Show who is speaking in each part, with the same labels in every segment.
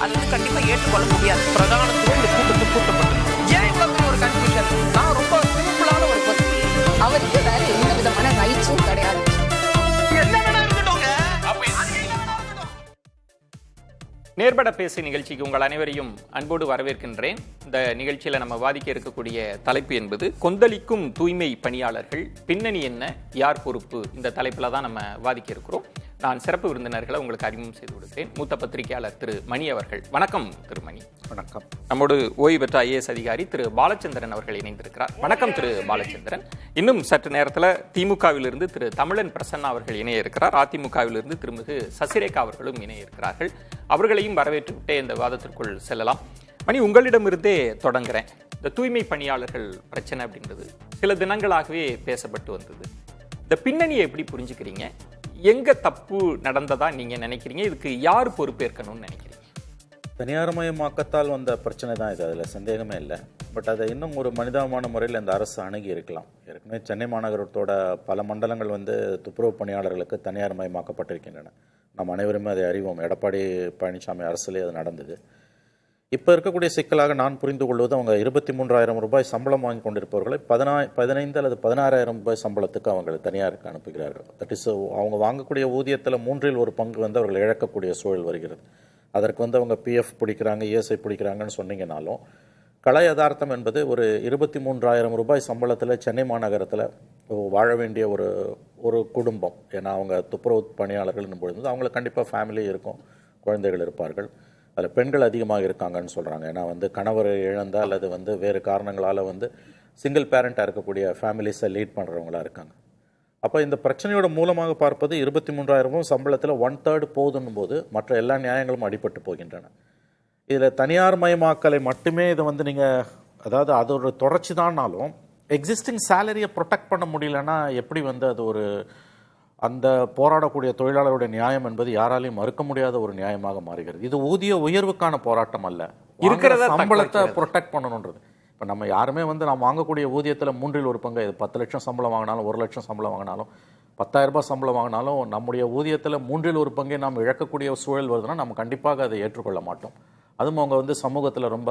Speaker 1: அது வந்து கண்டிப்பா ஏற்றுக்கொள்ள முடியாது. பிரதானத்துவம் இந்த கூட்டத்தில் கூட்டப்பட்டது. ஏன் இவ்வளவு பெரிய ஒரு கன்ஃபியூஷன்? நான் ரொம்ப சிம்பிளான ஒரு பர்சன்.
Speaker 2: அவருக்கு வேற எந்த விதமான ரைட்ஸும் கிடையாது.
Speaker 1: என்ன வேணா இருக்கட்டும்ங்க.
Speaker 3: நேர்பட பேசு நிகழ்ச்சிக்கு உங்கள் அனைவரையும் அன்போடு வரவேற்கின்றேன். இந்த நிகழ்ச்சியில் நம்ம வாதிக்க இருக்கக்கூடிய தலைப்பு என்பது கொந்தளிக்கும் தூய்மை பணியாளர்கள், பின்னணி என்ன, யார் பொறுப்பு? இந்த தலைப்பில் தான் நம்ம வாதிக்க இருக்கிறோம். நான் சிறப்பு விருந்தினர்களை உங்களுக்கு அறிமுகம் செய்து கொடுத்தேன். மூத்த பத்திரிகையாளர் திரு மணி அவர்கள். வணக்கம் திரு மணி.
Speaker 4: வணக்கம்.
Speaker 3: நம்மோடு ஓய்வு பெற்ற IAS அதிகாரி திரு பாலச்சந்திரன் அவர்கள் இணைந்திருக்கிறார். வணக்கம் திரு பாலச்சந்திரன். இன்னும் சற்று நேரத்தில் திமுகவிலிருந்து திரு தமிழன் பிரசன்னா அவர்கள் இணைய இருக்கிறார். அதிமுகவிலிருந்து திருமிகு சசிரேகா அவர்களும் இணைய இருக்கிறார்கள். அவர்களையும் வரவேற்றுவிட்டே இந்த வாதத்திற்குள் செல்லலாம். மணி, உங்களிடமிருந்தே தொடங்குறேன். இந்த தூய்மை பணியாளர்கள் பிரச்சனை அப்படின்றது சில தினங்களாகவே பேசப்பட்டு வந்தது. இந்த பின்னணியை எப்படி புரிஞ்சுக்கிறீங்க? எங்க தப்பு நடந்ததா நீங்க நினைக்கிறீங்க? இதுக்கு யார் பொறுப்பேற்கணும்னு நினைக்கிறீங்க?
Speaker 4: தனியார்மயமாக்கத்தால் வந்த பிரச்சனை தான் இது, அதில் சந்தேகமே இல்லை. பட் அதை இன்னும் ஒரு மனிதாபிமான முறையில் இந்த அரசு அணுகி இருக்கலாம். ஏற்கனவே சென்னை மாநகரத்தோட பல மண்டலங்கள் துப்புரவு பணியாளர்களுக்கு தனியார்மயமாக்கப்பட்டிருக்கின்றன. நாம் அனைவருமே அதை அறிவோம். எடப்பாடி பழனிசாமி அரசுலேயே அது நடந்தது. இப்போ இருக்கக்கூடிய சிக்கலாக நான் புரிந்து கொள்வது, அவங்க 23,000 ரூபாய் சம்பளம் வாங்கி கொண்டிருப்பவர்களை 15 அல்லது 16,000 ரூபாய் சம்பளத்துக்கு அவங்க தனியாருக்கு அனுப்புகிறார்கள். தட் இஸ், அவங்க வாங்கக்கூடிய ஊதியத்தில் 1/3 பங்கு அவர்கள் இழக்கக்கூடிய சூழல் வருகிறது. அதற்கு அவங்க PF பிடிக்கிறாங்க, ESI பிடிக்கிறாங்கன்னு சொன்னீங்கன்னாலும் கலை யதார்த்தம் என்பது ஒரு 23,000 ரூபாய் சம்பளத்தில் சென்னை மாநகரத்தில் வாழ வேண்டிய ஒரு குடும்பம். ஏன்னா அவங்க துப்புரவு பணியாளர்கள் பொழுது அவங்களுக்கு கண்டிப்பாக ஃபேமிலி இருக்கும், குழந்தைகள் இருப்பார்கள். அதில் பெண்கள் அதிகமாக இருக்காங்கன்னு சொல்கிறாங்க. ஏன்னா கணவர் இழந்த அல்லது வேறு காரணங்களால் சிங்கிள் பேரண்ட்டாக இருக்கக்கூடிய ஃபேமிலிஸை லீட் பண்ணுறவங்களா இருக்காங்க. அப்போ இந்த பிரச்சனையோட மூலமாக பார்ப்பது 23,000 சம்பளத்தில் 1/3 போதுன்னும் போது மற்ற எல்லா நியாயங்களும் அடிபட்டு போகின்றன. இதில் தனியார் மயமாக்கலை மட்டுமே இதை நீங்கள், அதாவது அது ஒரு தொடர்ச்சி தான்னாலும் எக்ஸிஸ்டிங் சேலரியை ப்ரொடெக்ட் பண்ண முடியலன்னா எப்படி அது ஒரு அந்த போராடக்கூடிய தொழிலாளருடைய நியாயம் என்பது யாராலையும் மறுக்க முடியாத ஒரு நியாயமாக மாறுகிறது. இது ஊதிய உயர்வுக்கான போராட்டம் அல்ல, இருக்கிற சம்பளத்தை ப்ரொடெக்ட் பண்ணணுன்றது. இப்போ நம்ம யாருமே நாம் வாங்கக்கூடிய ஊதியத்தில் 1/3 பங்கு, இது 10 லட்சம் சம்பளம் வாங்கினாலும் 1 லட்சம் சம்பளம் வாங்கினாலும் 10,000 ரூபாய் சம்பளம் வாங்கினாலும் நம்முடைய ஊதியத்தில் 1/3 பங்கை நாம் இழக்கக்கூடிய சூழல் வருதுன்னா நம்ம கண்டிப்பாக அதை ஏற்றுக்கொள்ள மாட்டோம். அதுவும் அவங்க சமூகத்தில் ரொம்ப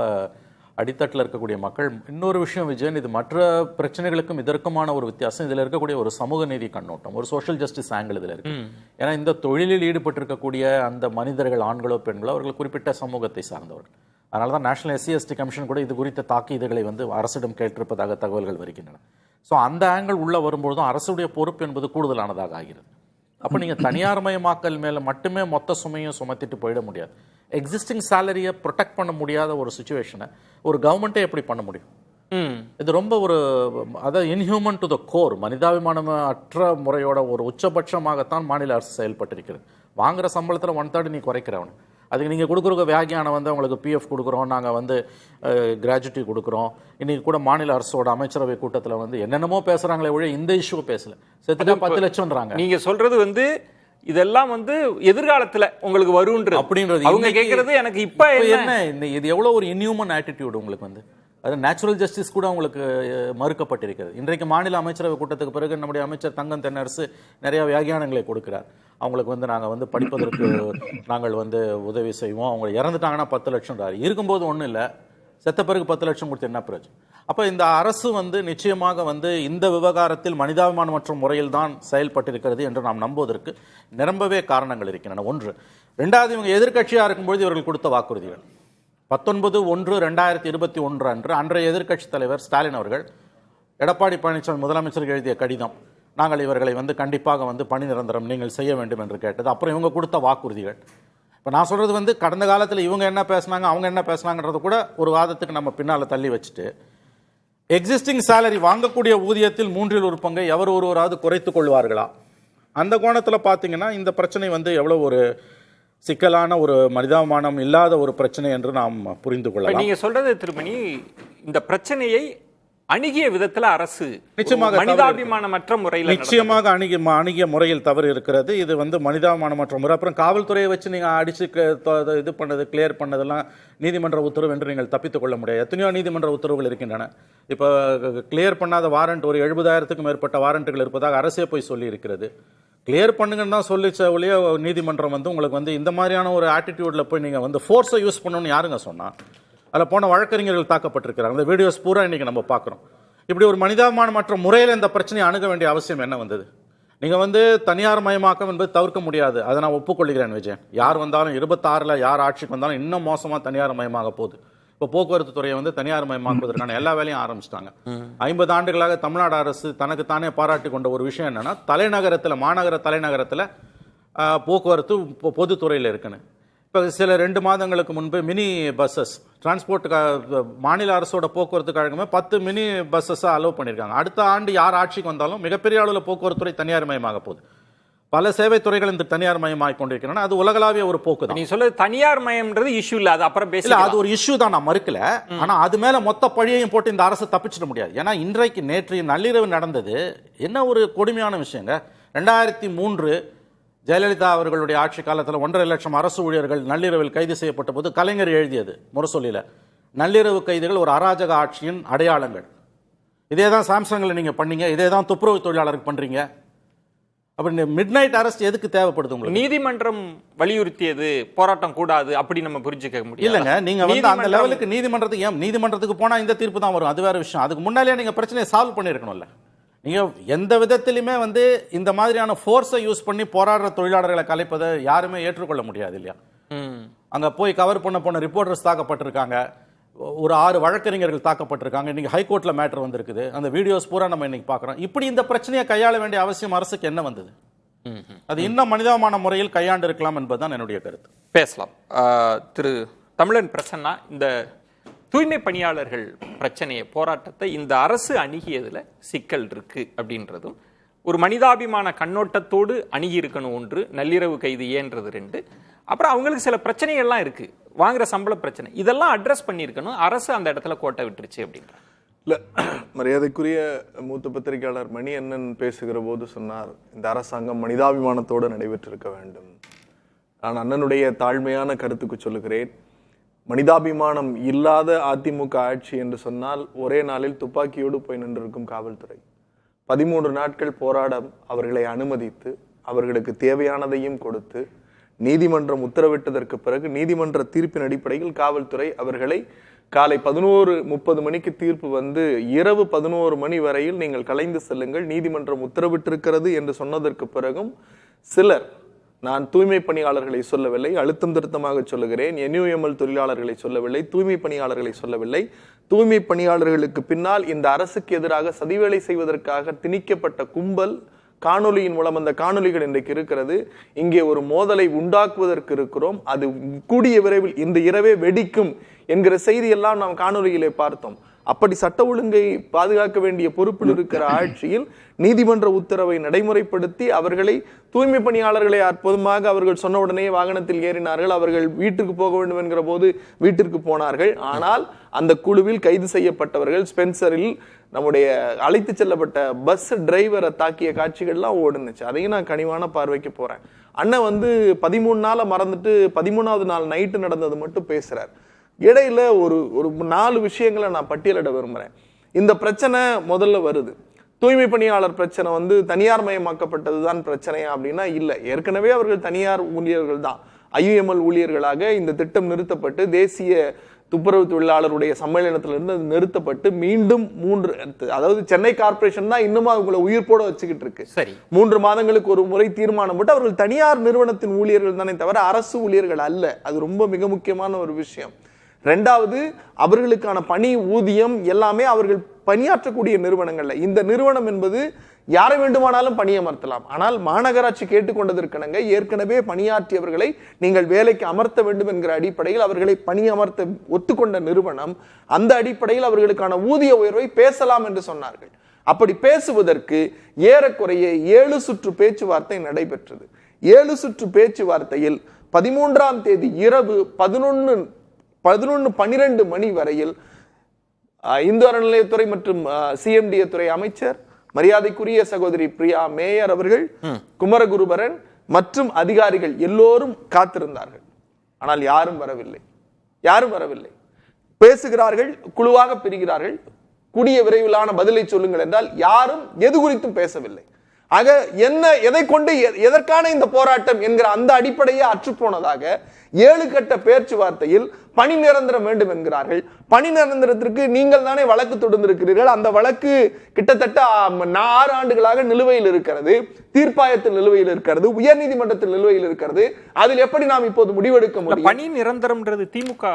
Speaker 4: அடித்தட்டில் இருக்கக்கூடிய மக்கள். இன்னொரு விஷயம் விஜயன், இது மற்ற பிரச்சனைகளுக்கும் இதற்குமான ஒரு வித்தியாசம். இதில் இருக்கக்கூடிய ஒரு சமூக நீதி கண்ணோட்டம், ஒரு சோஷியல் ஜஸ்டிஸ் ஆங்கிள் இதில் இருக்கு. ஏன்னா இந்த தொழிலில் ஈடுபட்டிருக்கக்கூடிய அந்த மனிதர்கள், ஆண்களோ பெண்களோ, அவர்கள் குறிப்பிட்ட சமூகத்தை சார்ந்தவர்கள். அதனால தான் நேஷனல் SC/ST கமிஷன் கூட இது குறித்த தாக்கீதுகளை அரசிடம் கேட்டிருப்பதாக தகவல்கள் வருகின்றன. ஸோ அந்த ஆங்கிள் உள்ள வரும்பொழுதும் அரசுடைய பொறுப்பு என்பது கூடுதலானதாக ஆகிறது. அப்போ நீங்கள் தனியார் மயமாக்கல் மேலே மட்டுமே மொத்த சுமையும் சுமத்திட்டு போயிட முடியாது. எக்ஸிஸ்டிங் சேலரியை ப்ரொடெக்ட் பண்ண முடியாத ஒரு சுச்சுவேஷனை ஒரு கவர்மெண்ட்டே எப்படி பண்ண முடியும்? இது ரொம்ப அதாவது இன்ஹியூமன் டு த கோர், மனிதாபிமானம் அற்ற முறையோட ஒரு உச்சபட்சமாகத்தான் மாநில அரசு செயல்பட்டிருக்கிறது. வாங்குற சம்பளத்தில் 1/3 நீ குறைக்கிறவனு, அதுக்கு நீங்கள் கொடுக்குற வியாகியானம் உங்களுக்கு PF கொடுக்குறோம், நாங்கள் கிராஜுட்டி கொடுக்குறோம். இன்னைக்கு கூட மாநில அரசோட அமைச்சரவை கூட்டத்தில் என்னென்னமோ பேசுகிறாங்களே ஒழிய இந்த இஷ்யூ பேசல. செத்துட்டா 10 லட்சம்ன்றாங்க.
Speaker 3: நீங்கள் சொல்றது இதெல்லாம் எதிர்காலத்துல உங்களுக்கு வரும்ன்ற
Speaker 4: அப்படின்றது
Speaker 3: அவங்க கேட்கறது. எனக்கு இப்ப
Speaker 4: என்ன, இது எவ்வளவு ஒரு இன்ஹியூமன் ஆட்டிடியூட் உங்களுக்கு அது நேச்சுரல் ஜஸ்டிஸ் கூட உங்களுக்கு மறுக்கப்பட்டிருக்கிறது. இன்றைக்கு மாநில அமைச்சரவை கூட்டத்துக்கு பிறகு நம்முடைய அமைச்சர் தங்கம் தென்னரசு நிறைய வியாகியானங்களை கொடுக்கிறார். அவங்களுக்கு நாங்கள் படிப்பதற்கு நாங்கள் உதவி செய்வோம், அவங்க இறந்துட்டாங்கன்னா 10 லட்சம் இருக்கும்போது ஒன்றும் இல்லை, செத்த பிறகு 10 லட்சம் கொடுத்து என்ன பிரயோஜனம்? அப்போ இந்த அரசு நிச்சயமாக இந்த விவகாரத்தில் மனிதாபிமானமற்ற முறையில் தான் செயல்பட்டிருக்கிறது என்று நாம் நம்புவதற்கு நிரம்பவே காரணங்கள் இருக்கின்றன. ஒன்று. ரெண்டாவது, இவங்க எதிர்கட்சியாக இருக்கும்போது இவர்கள் கொடுத்த வாக்குறுதிகள் 19/1/2021 அன்று அன்றைய எதிர்கட்சி தலைவர் ஸ்டாலின் அவர்கள் எடப்பாடி பழனிசாமி முதலமைச்சருக்கு எழுதிய கடிதம், நாங்கள் இவர்களை கண்டிப்பாக பணி நிரந்தரம் நீங்கள் செய்ய வேண்டும் என்று கேட்டது. அப்புறம் இவங்க கொடுத்த வாக்குறுதிகள். இப்போ நான் சொல்கிறது கடந்த காலத்தில் இவங்க என்ன பேசினாங்க, அவங்க என்ன பேசினாங்கன்றது கூட ஒரு வாதத்துக்கு நம்ம பின்னால் தள்ளி வச்சுட்டு, எக்ஸிஸ்டிங் சேலரி வாங்கக்கூடிய ஊதியத்தில் 1/3 பங்கை எவர் ஒருவராவது குறைத்துக் கொள்வார்களா? அந்த கோணத்தில் பார்த்தீங்கன்னா இந்த பிரச்சனை எவ்வளோ ஒரு சிக்கலான, ஒரு மனிதாபிமானம் இல்லாத ஒரு பிரச்சனை என்று நாம் புரிந்து கொள்ளலாம்.
Speaker 3: நீங்க சொல்றது திருமணி, இந்த பிரச்சனையை அணுகிய விதத்தில் அரசு
Speaker 4: நிச்சயமாக
Speaker 3: மனிதாபிமானமற்ற முறையில்
Speaker 4: நிச்சயமாக அணுகிய முறையில் தவறு இருக்கிறது. இது மனிதாபிமானமற்ற முறை. அப்புறம் காவல்துறையை வச்சு நீங்கள் அடிச்சு இது பண்ணது, கிளியர் பண்ணதெல்லாம் நீதிமன்ற உத்தரவு என்று நீங்கள் தப்பித்துக் கொள்ள முடியாது. எத்தனையோ நீதிமன்ற உத்தரவுகள் இருக்கின்றன. இப்போ கிளியர் பண்ணாத வாரண்ட் ஒரு 70,000க்கும் மேற்பட்ட வாரண்ட்டுகள் இருப்பதாக அரசே போய் சொல்லி இருக்கிறது. கிளியர் பண்ணுங்கன்னு தான் சொல்லிச்ச ஒழிய நீதிமன்றம் வந்து உங்களுக்கு வந்து இந்த மாதிரியான ஒரு ஆட்டிடியூட்ல போய் நீங்கள் வந்து ஃபோர்ஸை யூஸ் பண்ணணும்னு யாருங்க சொன்னா? அதில் போன வழக்கறிஞர்கள் தாக்கப்பட்டிருக்கிறாங்க. அந்த வீடியோஸ் பூரா இன்னைக்கு நம்ம பார்க்குறோம். இப்படி ஒரு மனிதாபிமானமற்ற முறையில் இந்த பிரச்சனையை அணுக வேண்டிய அவசியம் என்ன வந்தது? நீங்கள் வந்து தனியார் மயமாக்கம் என்பது தவிர்க்க முடியாது, அதை நான் ஒப்புக்கொள்கிறேன் விஜயன். யார் வந்தாலும் 26ல் யார் ஆட்சிக்கு வந்தாலும் இன்னும் மோசமாக தனியார் மயமாக போகுது. இப்போ போக்குவரத்து துறையை வந்து தனியார் மயமாக்குவதற்கான எல்லா வேலையும் ஆரம்பிச்சிட்டாங்க. 50 ஆண்டுகளாக தமிழ்நாடு அரசு தனக்கு தானே பாராட்டி கொண்ட ஒரு விஷயம் என்னன்னா, தலைநகரத்தில் மாநகர தலைநகரத்தில் போக்குவரத்து பொதுத்துறையில் இருக்குன்னு. இப்போ சில 2 மாதங்களுக்கு முன்பு மினி பஸ்ஸஸ் டிரான்ஸ்போர்ட் மாநில அரசோட போக்குவரத்து கழகமே 10 மினி பஸ்ஸஸாக அலோவ் பண்ணியிருக்காங்க. அடுத்த ஆண்டு யார் ஆட்சிக்கு வந்தாலும் மிகப்பெரிய அளவில் போக்குவரத்துறை தனியார் மயமாக போகுது. பல சேவை துறைகள் இந்த தனியார் மயமாகி கொண்டிருக்கிறன. அது உலகளாவிய ஒரு போக்கு தான்.
Speaker 3: நீ சொல்றது தனியார் மயம்ன்றது இஷ்யூ இல்ல, அது அப்புறம் பேசல.
Speaker 4: அது ஒரு இஷ்யூ தான், நான் மறுக்கல. ஆனா அது மேல மொத்த பழியையும் போட்டு இந்த அரசு தப்பிச்சிட முடியாது. ஏன்னா இன்றைக்கு நேற்று நள்ளிரவு நடந்தது என்ன ஒரு கொடுமையான விஷயங்க. 2003 ஜெயலலிதா அவர்களுடைய ஆட்சி காலத்தில் 1.5 லட்சம் அரசு ஊழியர்கள் நள்ளிரவில் கைது செய்யப்பட்ட போது கலைஞர் எழுதியது முரசொலியில, நள்ளிரவு கைதுகள் ஒரு அராஜக ஆட்சியின் அடையாளங்கள். இதே தான் சாம்சங்கில் நீங்க பண்ணீங்க, இதே தான் துப்புரவு தொழிலாளருக்கு பண்றீங்க. அப்படி மிட் நைட் அரெஸ்ட் எதுக்கு தேவைப்படுது உங்களுக்கு?
Speaker 3: நீதிமன்றம் வலியுறுத்தியது போராட்டம் கூடாது அப்படி நம்ம புரிஞ்சுக்க முடியும்.
Speaker 4: இல்லங்க, நீங்க வந்து அந்த லெவலுக்கு நீதிமன்றத்துக்கு ஏன் நீதிமன்றத்துக்கு போனா இந்த தீர்ப்பு தான் வரும், அது வேற விஷயம். அதுக்கு முன்னாலே நீங்க பிரச்சனையை சால்வ் பண்ணிருக்கணும்ல. நீங்க எந்த விதத்திலுமே வந்து இந்த மாதிரியான ஃபோர்ஸை யூஸ் பண்ணி போராடுற தொழிலாளர்களை கலைப்பதை யாருமே ஏற்றுக்கொள்ள முடியாது இல்லையா? அங்க போய் கவர் பண்ண ரிப்போர்ட்டர்ஸ் தாக்கப்பட்டிருக்காங்க, ஒரு 6 வழக்கறிஞர்கள் தாக்கப்பட்டிருக்காங்க. இன்னைக்கு ஹைகோர்ட்ல மேட்டர் வந்திருக்குது, அந்த வீடியோஸ் பூரா நம்ம இன்னைக்கு பார்க்குறோம். இப்படி இந்த பிரச்சனையை கையாள வேண்டிய அவசியம் அரசுக்கு என்ன வந்தது? அது இன்னும் மனிதாபிமான முறையில் கையாண்டு இருக்கலாம் என்பதுதான் என்னுடைய கருத்து.
Speaker 3: பேசலாம். திரு தமிழன் பிரசன்னா, இந்த தூய்மை பணியாளர்கள் பிரச்சனையை போராட்டத்தை இந்த அரசு அணுகியதுல சிக்கல் இருக்கு அப்படின்றதும், ஒரு மனிதாபிமான கண்ணோட்டத்தோடு அணுகி இருக்கணும் ஒன்று, நள்ளிரவு கைது ஏன்றது 2, அப்புறம் அவங்களுக்கு சில பிரச்சனைகள்லாம் இருக்கு, வாங்குற சம்பள பிரச்சனை, இதெல்லாம் அட்ரஸ் பண்ணியிருக்கணும். அரசு அந்த இடத்துல கோட்டை விட்டுருச்சு அப்படின்ற
Speaker 5: இல்ல. மரியாதைக்குரிய மூத்த பத்திரிகையாளர் மணி அண்ணன் பேசுகிற போது சொன்னார், இந்த அரசாங்கம் மனிதாபிமானத்தோடு நடைபெற்றிருக்க வேண்டும். நான் அண்ணனுடைய தாழ்மையான கருத்துக்கு சொல்லுகிறேன். மனிதாபிமானம் இல்லாத அதிமுக ஆட்சி என்று சொன்னால் ஒரே நாளில் துப்பாக்கியோடு போய் நின்றிருக்கும் காவல்துறை. 13 நாட்கள் போராட அவர்களை அனுமதித்து அவர்களுக்கு தேவையானதையும் கொடுத்து நீதிமன்றம் உத்தரவிட்டதற்கு பிறகு நீதிமன்ற தீர்ப்பின் அடிப்படையில் காவல்துறை அவர்களை காலை 11:30 மணிக்கு தீர்ப்பு வந்து இரவு 11 மணி வரையில் நீங்கள் கலைந்து செல்லுங்கள், நீதிமன்றம் உத்தரவிட்டிருக்கிறது என்று சொன்னதற்கு பிறகும் சிலர், நான் தூய்மை பணியாளர்களை சொல்லவில்லை, அழுத்தம் திருத்தமாக சொல்லுகிறேன், NUML தொழிலாளர்களை சொல்லவில்லை, தூய்மை பணியாளர்களை சொல்லவில்லை, தூய்மை பணியாளர்களுக்கு பின்னால் இந்த அரசுக்கு எதிராக சதிவேலை செய்வதற்காக திணிக்கப்பட்ட கும்பல் காணொலியின் மூலம், அந்த காணொலிகள் இன்றைக்கு இருக்கிறது. இங்கே ஒரு மோதலை உண்டாக்குவதற்கு இருக்கிறோம், அது கூடிய விரைவில் இந்த இரவே வெடிக்கும் என்கிற செய்தியெல்லாம் நாம் காணொலியிலே பார்த்தோம். அப்படி சட்ட ஒழுங்கை பாதுகாக்க வேண்டிய பொறுப்பில் இருக்கிற ஆட்சியில் நீதிமன்ற உத்தரவை நடைமுறைப்படுத்தி அவர்களை, தூய்மை பணியாளர்களை அற்புதமாக அவர்கள் சொன்ன உடனே வாகனத்தில் ஏறினார்கள், அவர்கள் வீட்டுக்கு போக வேண்டும் என்கிற போது வீட்டிற்கு போனார்கள். ஆனால் அந்த குழுவில் கைது செய்யப்பட்டவர்கள், ஸ்பென்சரில் நம்முடைய அழைத்து செல்லப்பட்ட பஸ் டிரைவரை தாக்கிய காட்சிகள்லாம் ஓடுனுச்சு. அதையும் நான் கனிவான பார்வைக்கு போறேன். அண்ணன் வந்து 13 நாளை மறந்துட்டு 13வது நாள் நைட்டு நடந்தது மட்டும் பேசுறார். இடையில ஒரு 4 விஷயங்களை நான் பட்டியலிட விரும்புறேன். இந்த பிரச்சனை முதல்ல வருது, தூய்மை பணியாளர் பிரச்சனை வந்து தனியார் மயமாக்கப்பட்டதுதான் பிரச்சனையா அப்படின்னா இல்ல. ஏற்கனவே அவர்கள் தனியார் ஊழியர்கள் தான், IUML ஊழியர்களாக இந்த திட்டம் நிறுத்தப்பட்டு தேசிய துப்புரவு தொழிலாளருடைய சம்மேளனத்திலிருந்து அது நிறுத்தப்பட்டு மீண்டும் 3, அதாவது சென்னை கார்பரேஷன் தான் இன்னும் அவங்களை உயிர்ப்போட வச்சுக்கிட்டு இருக்கு.
Speaker 3: சரி,
Speaker 5: 3 மாதங்களுக்கு ஒரு முறை தீர்மானம் போட்டு அவர்கள் தனியார் நிறுவனத்தின் ஊழியர்கள் தானே தவிர அரசு ஊழியர்கள் அல்ல. அது ரொம்ப மிக முக்கியமான ஒரு விஷயம். 2வது, அவர்களுக்கான பணி ஊதியம் எல்லாமே அவர்கள் பணியாற்றக்கூடிய நிறுவனங்கள்ல. இந்த நிறுவனம் என்பது யாரை வேண்டுமானாலும் பணியமர்த்தலாம். ஆனால் மாநகராட்சி கேட்டுக்கொண்டதற்கெனங்க ஏற்கனவே பணியாற்றியவர்களை நீங்கள் வேலைக்கு அமர்த்த வேண்டும் என்கிற அடிப்படையில் அவர்களை பணியமர்த்த ஒத்துக்கொண்ட நிறுவனம் அந்த அடிப்படையில் அவர்களுக்கான ஊதிய உயர்வை பேசலாம் என்று சொன்னார்கள். அப்படி பேசுவதற்கு ஏறக்குறைய 7 சுற்று பேச்சுவார்த்தை நடைபெற்றது. 7 சுற்று பேச்சுவார்த்தையில் 13ஆம் தேதி இரவு 11-12 மணி வரையில் இந்து அறநிலையத்துறை மற்றும் CMDA துறை அமைச்சர், மரியாதைக்குரிய சகோதரி பிரியா மேயர் அவர்கள், குமரகுருபரன் மற்றும் அதிகாரிகள் எல்லோரும் காத்திருந்தார்கள். ஆனால் யாரும் வரவில்லை. பேசுகிறார்கள், குழுவாக பிரிகிறார்கள், கூடிய விரைவிலான பதிலை சொல்லுங்கள் என்றால் யாரும் எது குறித்தும் பேசவில்லை. ஆக என்ன எதை கொண்டு எதற்கான இந்த போராட்டம் என்கிற அந்த அடிப்படையே அற்றுப்போனதாக 7 கட்ட பேச்சுவார்த்தையில் பணி நிரந்தரம் வேண்டும் என்கிறார்கள். பணி நிரந்தரத்திற்கு நீங்கள் தானே வழக்கு தொடர்ந்திருக்கிறீர்கள். அந்த வழக்கு கிட்டத்தட்ட 6 ஆண்டுகளாக நிலுவையில் இருக்கிறது, தீர்ப்பாயத்தில் நிலுவையில் இருக்கிறது, உயர் நீதிமன்றத்தில் நிலுவையில் இருக்கிறது. அதில் எப்படி நாம் இப்போது முடிவெடுக்க முடியும்?
Speaker 3: பணி நிரந்தரம்ன்றது திமுக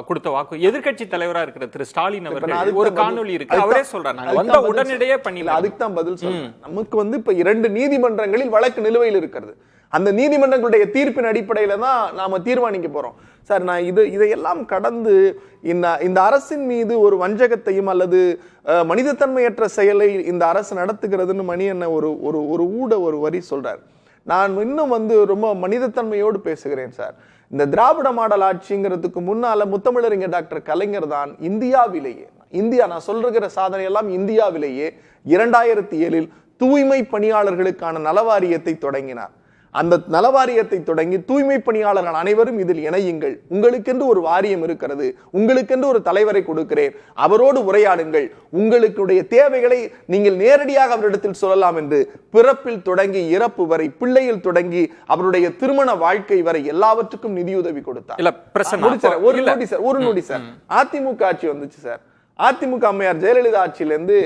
Speaker 3: கொடுத்த வாக்கு. எதிர்கட்சி தலைவரா இருக்கிற திரு ஸ்டாலின் அவர்கள் ஒரு காணொலி இருக்கு, அவரே சொல்றாங்க வந்த உடனடியே பண்ணல.
Speaker 5: அதுக்கு தான் பதில் சொல்றேன். நமக்கு இப்ப 2 நீதிமன்றங்களில் வழக்கு நிலுவையில் இருக்கிறது. அந்த நீதிமன்றங்களுடைய தீர்ப்பின் அடிப்படையில தான் நாம தீர்மானிக்க போறோம். சார், நான் இதையெல்லாம் கடந்து இந்த அரசின் மீது ஒரு வஞ்சகத்தையும் அல்லது மனிதத்தன்மையற்ற செயலை இந்த அரசு நடத்துகிறதுன்னு மணி என்ன ஒரு வரி சொல்றார். நான் இன்னும் ரொம்ப மனிதத்தன்மையோடு பேசுகிறேன் சார். இந்த திராவிட மாடல் ஆட்சிங்கிறதுக்கு முன்னால முத்தமிழறிஞர் டாக்டர் கலைஞர் தான் இந்தியாவிலேயே, நான் சொல்ற சாதனை எல்லாம் இந்தியாவிலேயே 2007 தூய்மை பணியாளர்களுக்கான நலவாரியத்தை தொடங்கினார். அந்த நலவாரியத்தை தொடங்கி தூய்மை பணியாளர்கள் அனைவரும் இதில் இணையுங்கள், உங்களுக்கென்று ஒரு வாரியம் இருக்கிறது, உங்களுக்கென்று ஒரு தலைவரை கொடுக்கிறேன், அவரோடு உரையாடுங்கள், உங்களுடைய தேவைகளை நீங்கள் நேரடியாக அவரிடத்தில் சொல்லலாம் என்று பிறப்பில் தொடங்கி இறப்பு வரை, பிள்ளையில் தொடங்கி அவருடைய திருமண வாழ்க்கை வரை எல்லாவற்றுக்கும் நிதியுதவி கொடுத்தார். ஒரு நொடி சார், அதிமுக ஆட்சி வந்துச்சு சார். அதிமுக அம்மையார் ஜெயலலிதா ஆட்சியிலிருந்து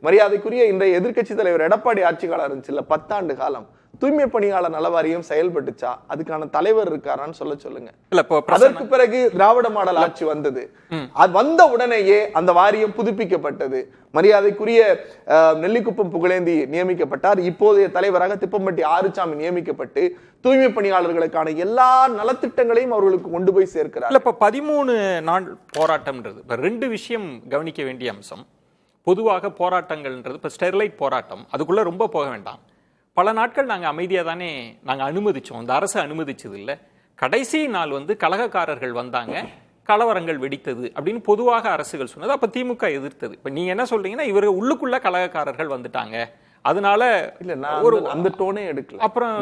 Speaker 5: மரியாதைக்குரிய இன்றைய எதிர்கட்சி தலைவர் எடப்பாடி ஆட்சி காலம் இருந்துச்சு, 10 ஆண்டு காலம். தூய்மை பணியாளர் நலவாரியம் செயல்பட்டுச்சா? அதுக்கான தலைவர் இருக்காரான்னு சொல்லுங்க. அதற்கு பிறகு திராவிட மாடல் ஆட்சி வந்தது. அது வந்த உடனேயே அந்த வாரியம் புதுப்பிக்கப்பட்டது. மரியாதைக்குரிய நெல்லிக்குப்பம் புகழேந்தி நியமிக்கப்பட்டார். இப்போதைய தலைவராக திப்பம்பட்டி ஆறுசாமி நியமிக்கப்பட்டு தூய்மை பணியாளர்களுக்கான எல்லா நலத்திட்டங்களையும் அவர்களுக்கு கொண்டு போய் சேர்க்கிறார்.
Speaker 3: இப்ப 13 நாள் போராட்டம்ன்றது 2 விஷயம் கவனிக்க வேண்டிய அம்சம். பொதுவாக போராட்டங்கள்ன்றது இப்ப ஸ்டெர்லைட் போராட்டம், அதுக்குள்ள ரொம்ப போக வேண்டாம். பல நாட்கள் நாங்கள் அமைதியாக தானே நாங்கள் அனுமதிச்சோம், இந்த அரசு அனுமதிச்சது இல்லை. கடைசி நாள் கலகக்காரர்கள் வந்தாங்க, கலவரங்கள் வெடித்தது அப்படின்னு பொதுவாக அரசுகள் சொன்னது. அப்போ திமுக எதிர்த்தது. இப்போ நீங்கள் என்ன சொல்றீங்கன்னா இவர்கள் உள்ளுக்குள்ள கலகக்காரர்கள் வந்துட்டாங்க, அதனால
Speaker 5: இல்ல நான் அந்த டோனே எடுக்கல. அப்புறம்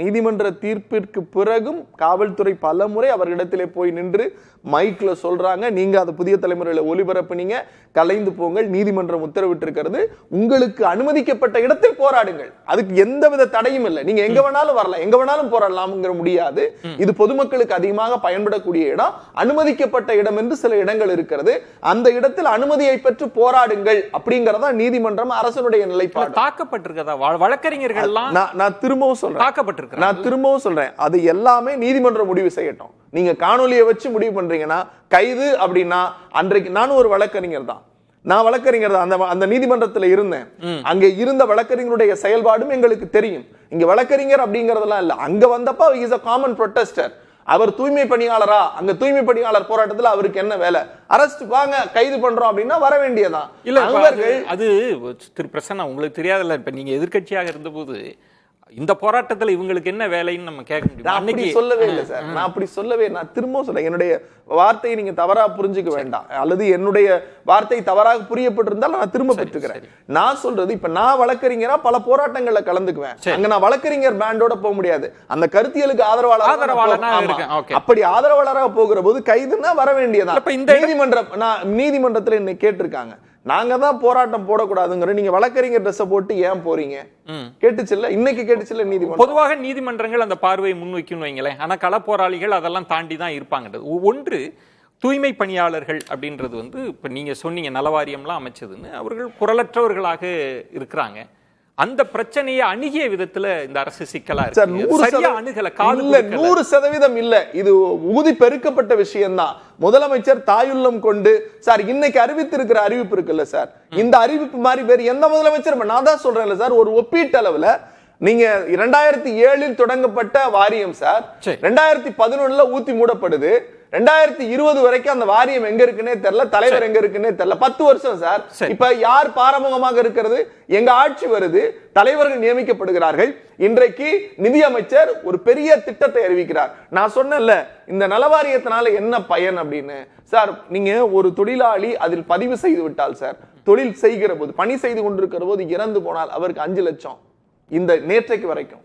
Speaker 5: நீதிமன்ற தீர்ப்பிற்கு பிறகும் காவல்துறை பல முறை அவர்களிடத்திலே போய் நின்று மைக்ல சொல்றாங்க, நீங்க அதை புதிய தலைமுறையில ஒளிபரப்புனீங்க, கலைந்து போங்கள், நீதிமன்றம் உத்தரவிட்டு இருக்கிறது, உங்களுக்கு அனுமதிக்கப்பட்ட இடத்தில் போராடுங்கள், அதுக்கு எந்தவித தடையும் இல்லை, நீங்க எங்க வேணாலும் வரலாம், எங்க வேணாலும் போராடலாம்ங்கிற முடியாது, இது பொதுமக்களுக்கு அதிகமாக பயன்படக்கூடிய இடம், அனுமதிக்கப்பட்ட இடம் என்று சில இடங்கள் இருக்கிறது, அந்த இடத்தில் அனுமதியை பெற்று போராடுங்கள் அப்படிங்கறதா நீதிமன்றம் அரசனுடைய நிலைப்பாடு.
Speaker 3: தாக்கப்பட்டிருக்கதா வழக்கறிஞர்கள்?
Speaker 5: நான் திரும்பவும் சொல்றேன், அது எல்லாமே நீதிமன்றம் முடிவு செய்யட்டும். நீங்க காணொலியை வச்சு முடிவு பண்றீங்கன்னா கைது அப்படின்னா, அன்றைக்கு நானும் ஒரு வழக்கறிஞர் தான், அந்த நீதிமன்றத்தில் இருந்தேன். அங்க இருந்த வழக்கறிஞருடைய செயல்பாடும் எங்களுக்கு தெரியும். இங்க வழக்கறிஞர் அப்படிங்கறதெல்லாம் இல்ல, அங்க வந்தப்ப இஸ் a common protester. அவர் தூய்மை பணியாளரா? அங்க தூய்மை பணியாளர் போராட்டத்தில் அவருக்கு என்ன வேலை? அரெஸ்ட் வாங்க, கைது பண்றோம் அப்படின்னா வர வேண்டியதான்.
Speaker 3: இல்ல அது திரு பிரசன்னா, உங்களுக்கு தெரியாதுல்ல, இப்ப நீங்க எதிர்கட்சியாக இருந்த போது இந்த போராட்டத்துல இவங்களுக்கு என்ன வேலைன்னு நம்ம கேட்க முடியும்.
Speaker 5: அப்படி சொல்லவே இல்லை சார், நான் திரும்ப சொல்றேன், என்னுடைய வார்த்தையை நீங்க தவறா புரிஞ்சுக்க வேண்டாம், அல்லது என்னுடைய வார்த்தை தவறாக புரியப்பட்டிருந்தால் நான் திரும்ப பெற்றுக்கிறேன். நான் சொல்றது, இப்ப நான் வழக்கறிஞரா பல போராட்டங்கள்ல கலந்துக்குவேன், அங்க நான் வழக்கறிஞர் பேண்டோட போக முடியாது, அந்த கருத்தியலுக்கு ஆதரவாளர். அப்படி ஆதரவாளராக போகிற போது கைதுன்னா வர வேண்டியதான். நீதிமன்றத்துல என்னை கேட்டிருக்காங்க, நாங்க தான் போராட்டம் போடக்கூடாதுங்கிற, நீங்க வழக்கறிஞர் ட்ரெஸ் போட்டு ஏன் போறீங்க கேட்டுச்சுல்ல, இன்னைக்கு கேட்டுச்சுல்ல நீதிமன்றம்.
Speaker 3: பொதுவாக நீதிமன்றங்கள் அந்த பார்வையை முன்வைக்கும் வைங்களேன், ஆனா கள போராளிகள் அதெல்லாம் தாண்டி தான் இருப்பாங்கன்றது ஒன்று. தூய்மை பணியாளர்கள் அப்படின்றது இப்ப நீங்க சொன்னீங்க நலவாரியம்லாம் அமைச்சதுன்னு, அவர்கள் குரலற்றவர்களாக இருக்கிறாங்க. அந்த பிரச்சனையை அணுகிய விதத்துல இந்த அரசு சிக்கலா இருக்கு. சரியா அணுகல,
Speaker 5: 100% இல்ல, இது ஊதி பெருக்கப்பட்ட விஷயம் தான். முதலமைச்சர் தாயுள்ளம் கொண்டு சார் இன்னைக்கு அறிவித்திருக்கிற அறிவிப்பு இருக்குல்ல சார், இந்த அறிவிப்பு மாதிரி வேறு எந்த முதலமைச்சர், நான் தான் சொல்றேன்ல சார், ஒரு ஒப்பீட்டு அளவுல நீங்க 2007 தொடங்கப்பட்ட வாரியம் சார், 2011 ஊத்தி மூடப்படுது, 2020 வரைக்கும் அந்த வாரியம் எங்க இருக்குன்னே தெரியல, தலைவர் எங்க இருக்குன்னே தெரியல. 10 வருஷம் சார். இப்ப யார் பாரமுகமாக இருக்கிறது? எங்க ஆட்சி வருது, தலைவர்கள் நியமிக்கப்படுகிறார்கள். இன்றைக்கு நிதியமைச்சர் ஒரு பெரிய திட்டத்தை அறிவிக்கிறார். நான் சொன்னேன்ல, இந்த நலவாரியத்தினால என்ன பயன் அப்படின்னு. சார், நீங்க ஒரு தொழிலாளி அதில் பதிவு செய்து விட்டால் சார், தொழில் செய்கிற போது, பணி செய்து கொண்டிருக்கிற போது இறந்து போனால் அவருக்கு 5 லட்சம், இந்த நேற்றைக்கு வரைக்கும்